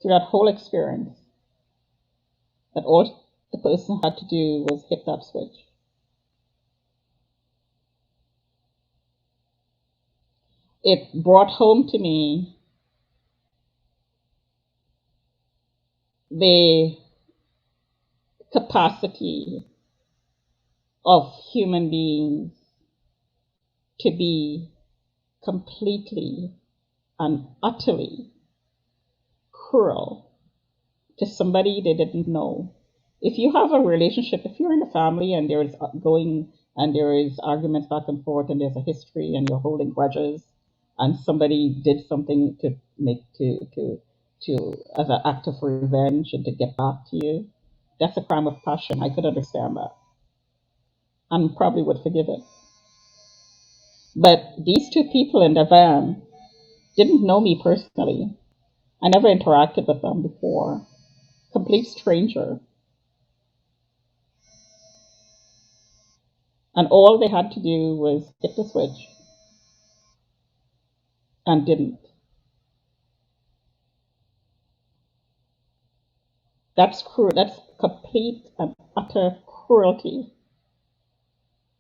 through that whole experience. That all the person had to do was hit that switch. It brought home to me the capacity of human beings to be completely and utterly cruel to somebody they didn't know. If you have a relationship, if you're in a family and there is arguments back and forth and there's a history and you're holding grudges and somebody did something to make to as an act of revenge and to get back to you, that's a crime of passion. I could understand that and probably would forgive it. But these two people in the van didn't know me personally. I never interacted with them before. Complete stranger. And all they had to do was hit the switch and didn't. That's cruel. That's complete and utter cruelty.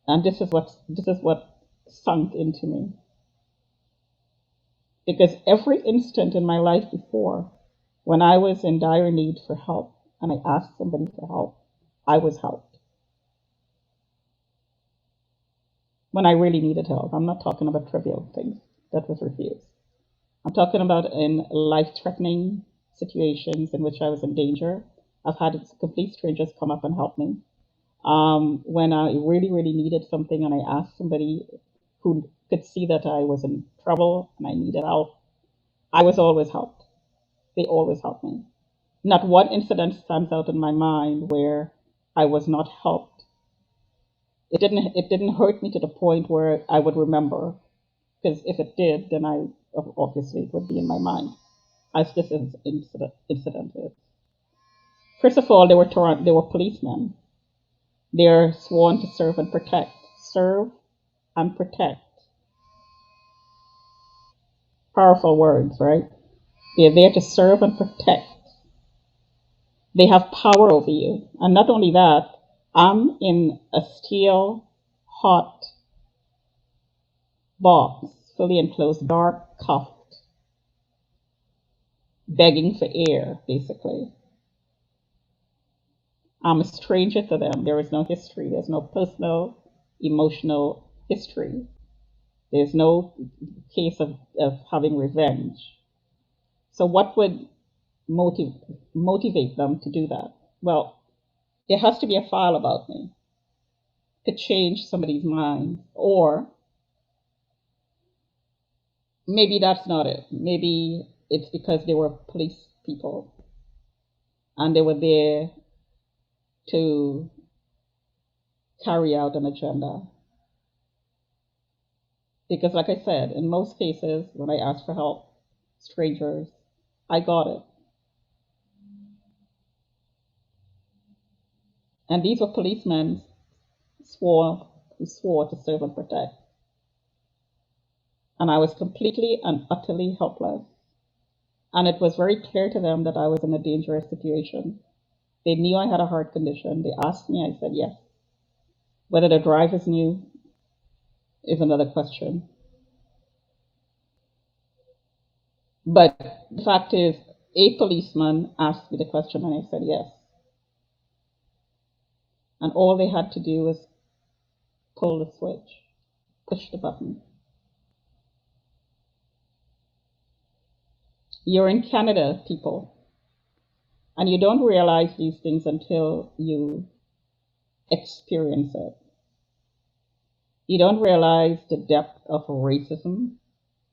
And this is what sunk into me. Because every instant in my life before, when I was in dire need for help and I asked somebody for help, I was helped. When I really needed help, I'm not talking about trivial things that was refused. I'm talking about in life-threatening situations in which I was in danger. I've had complete strangers come up and help me. When I really, really needed something and I asked somebody who could see that I was in trouble and I needed help, I was always helped. They always helped me. Not one incident stands out in my mind where I was not helped. It didn't hurt me to the point where I would remember, because if it did, then I obviously it would be in my mind, as this incident is. First of all, they were policemen. They're sworn to serve and protect. Serve and protect. Powerful words, right? They're there to serve and protect. They have power over you. And not only that, I'm in a steel, hot box, fully enclosed, dark, cuffed, begging for air, basically. I'm a stranger to them. There is no history. There's no personal, emotional history. There's no case of having revenge. So what would motivate them to do that? Well, there has to be a file about me to change somebody's mind. Or maybe that's not it. Maybe it's because they were police people and they were there to carry out an agenda. Because, like I said, in most cases, when I asked for help, strangers, I got it. And these were policemen who swore to serve and protect. And I was completely and utterly helpless. And it was very clear to them that I was in a dangerous situation. They knew I had a heart condition. They asked me, I said yes. Whether the drivers knew is another question. But the fact is, a policeman asked me the question and I said yes. And all they had to do was pull the switch, push the button. You're in Canada, people, and you don't realize these things until you experience it. You don't realize the depth of racism,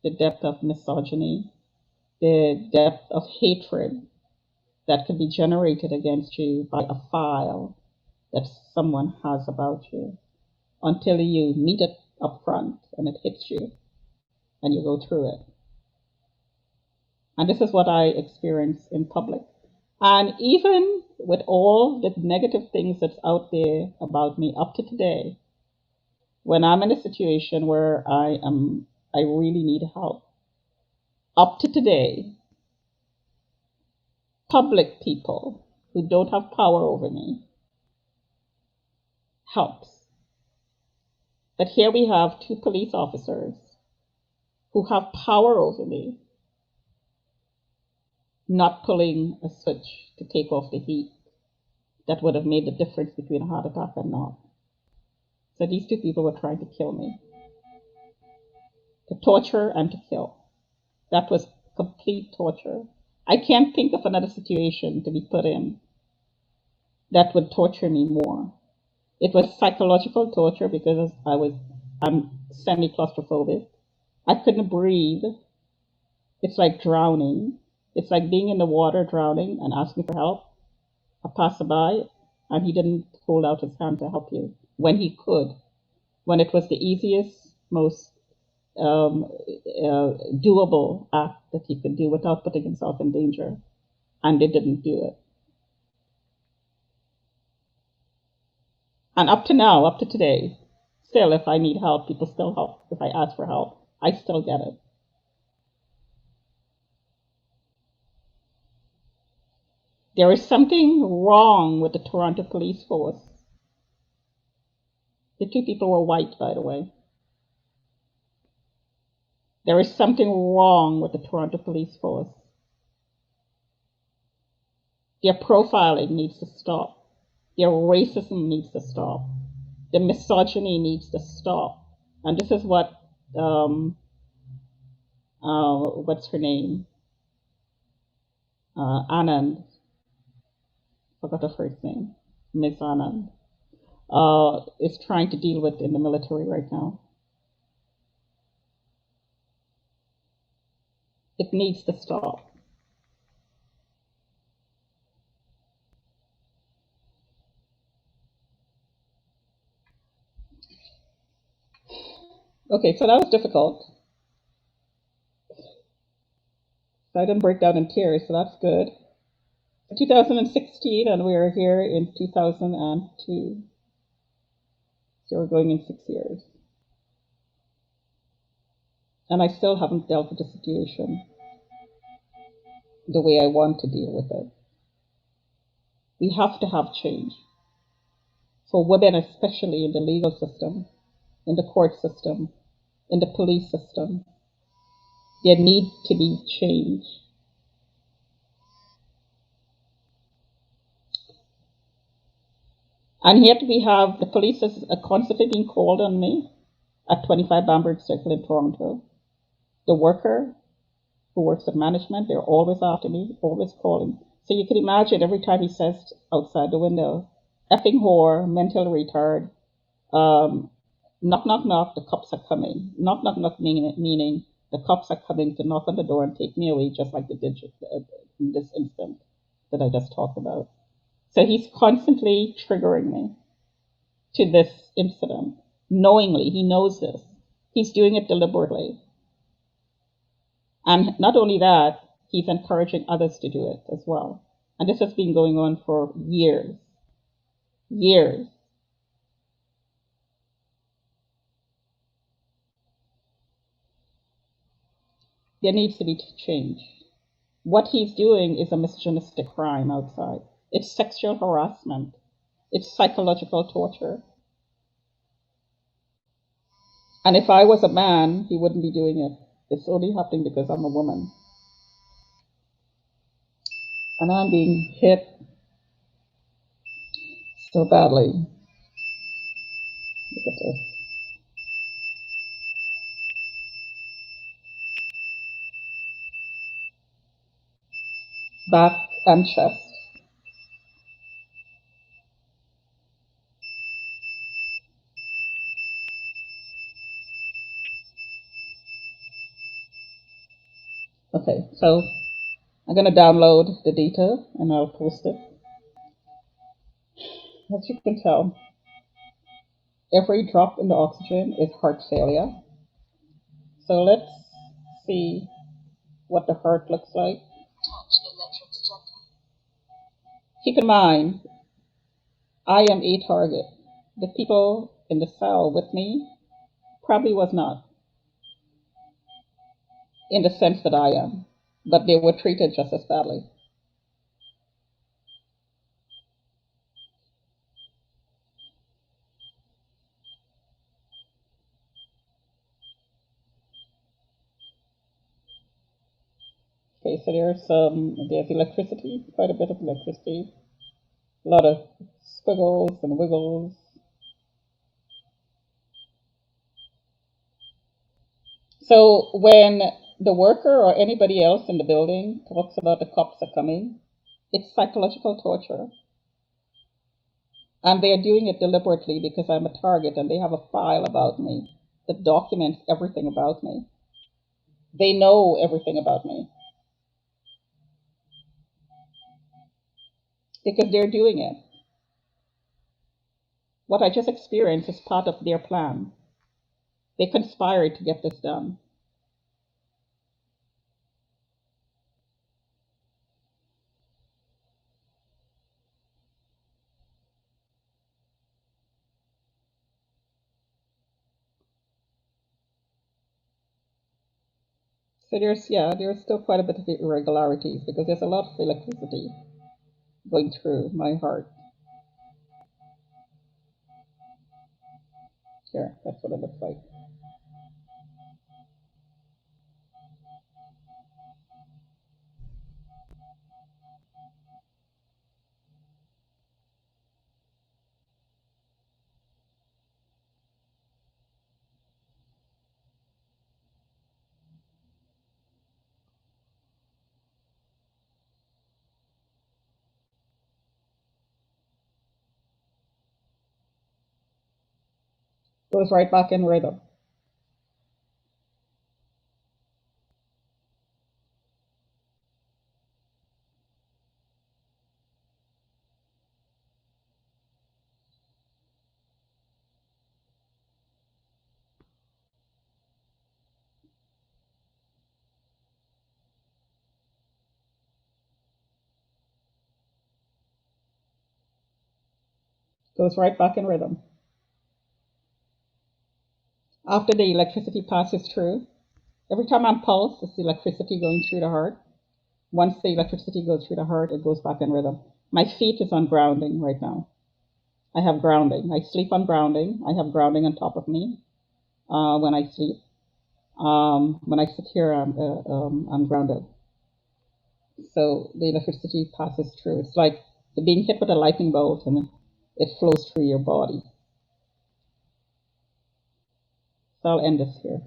the depth of misogyny, the depth of hatred that can be generated against you by a file that someone has about you until you meet it up front and it hits you and you go through it. And this is what I experience in public. And even with all the negative things that's out there about me up to today, when I'm in a situation where I really need help, up to today, public people who don't have power over me helps. But here we have two police officers who have power over me not pulling a switch to take off the heat that would have made the difference between a heart attack and not. So these two people were trying to kill me, to torture and to kill. That was complete torture. I can't think of another situation to be put in that would torture me more. It was psychological torture because I'm semi-claustrophobic. I couldn't breathe. It's like drowning. It's like being in the water drowning and asking for help. A passerby, and he didn't hold out his hand to help you when he could, when it was the easiest, most doable act that he could do without putting himself in danger, and they didn't do it. And up to now, up to today, still, if I need help, people still help. If I ask for help, I still get it. There is something wrong with the Toronto police force. The two people were white, by the way. There is something wrong with the Toronto police force. Their profiling needs to stop. Their racism needs to stop. The misogyny needs to stop. And this is what, what's her name? Anand, forgot her first name, Miss Anand, is trying to deal with in the military right now. It needs to stop. Okay, so that was difficult. So I didn't break down in tears, so that's good. 2016, and we are here in 2002. So we're going in 6 years. And I still haven't dealt with the situation the way I want to deal with it. We have to have change. For women, especially in the legal system, in the court system, in the police system, there needs to be change. And yet we have the police is constantly being called on me at 25 Bamberg Circle in Toronto. The worker who works at management, they're always after me, always calling. So you can imagine every time he says outside the window, effing whore, mental retard, knock, knock, knock, the cops are coming. Knock, knock, knock, meaning the cops are coming to knock on the door and take me away, just like they did in this instant that I just talked about. So he's constantly triggering me to this incident, knowingly. He knows this. He's doing it deliberately. And not only that, he's encouraging others to do it as well. And this has been going on for years. Years. There needs to be change. What he's doing is a misogynistic crime outside. It's sexual harassment. It's psychological torture. And if I was a man, he wouldn't be doing it. It's only happening because I'm a woman. And I'm being hit so badly. Look at this. Back and chest. Okay, so I'm going to download the data and I'll post it. As you can tell, every drop in the oxygen is heart failure. So let's see what the heart looks like. Keep in mind, I am a target. The people in the cell with me probably was not, in the sense that I am, but they were treated just as badly. Okay, so there's electricity, quite a bit of electricity, a lot of squiggles and wiggles. So when the worker or anybody else in the building talks about the cops are coming, it's psychological torture. And they are doing it deliberately because I'm a target and they have a file about me that documents everything about me. They know everything about me because they're doing it. What I just experienced is part of their plan. They conspired to get this done. So there's still quite a bit of irregularities because there's a lot of electricity going through my heart. Here, that's what it looks like. Goes right back in rhythm. Goes right back in rhythm. After the electricity passes through, every time I'm pulsed, it's the electricity going through the heart. Once the electricity goes through the heart, it goes back in rhythm. My feet is on grounding right now. I have grounding. I sleep on grounding. I have grounding on top of me when I sleep. When I sit here, I'm grounded. So the electricity passes through. It's like being hit with a lightning bolt and it flows through your body. So I'll end this here.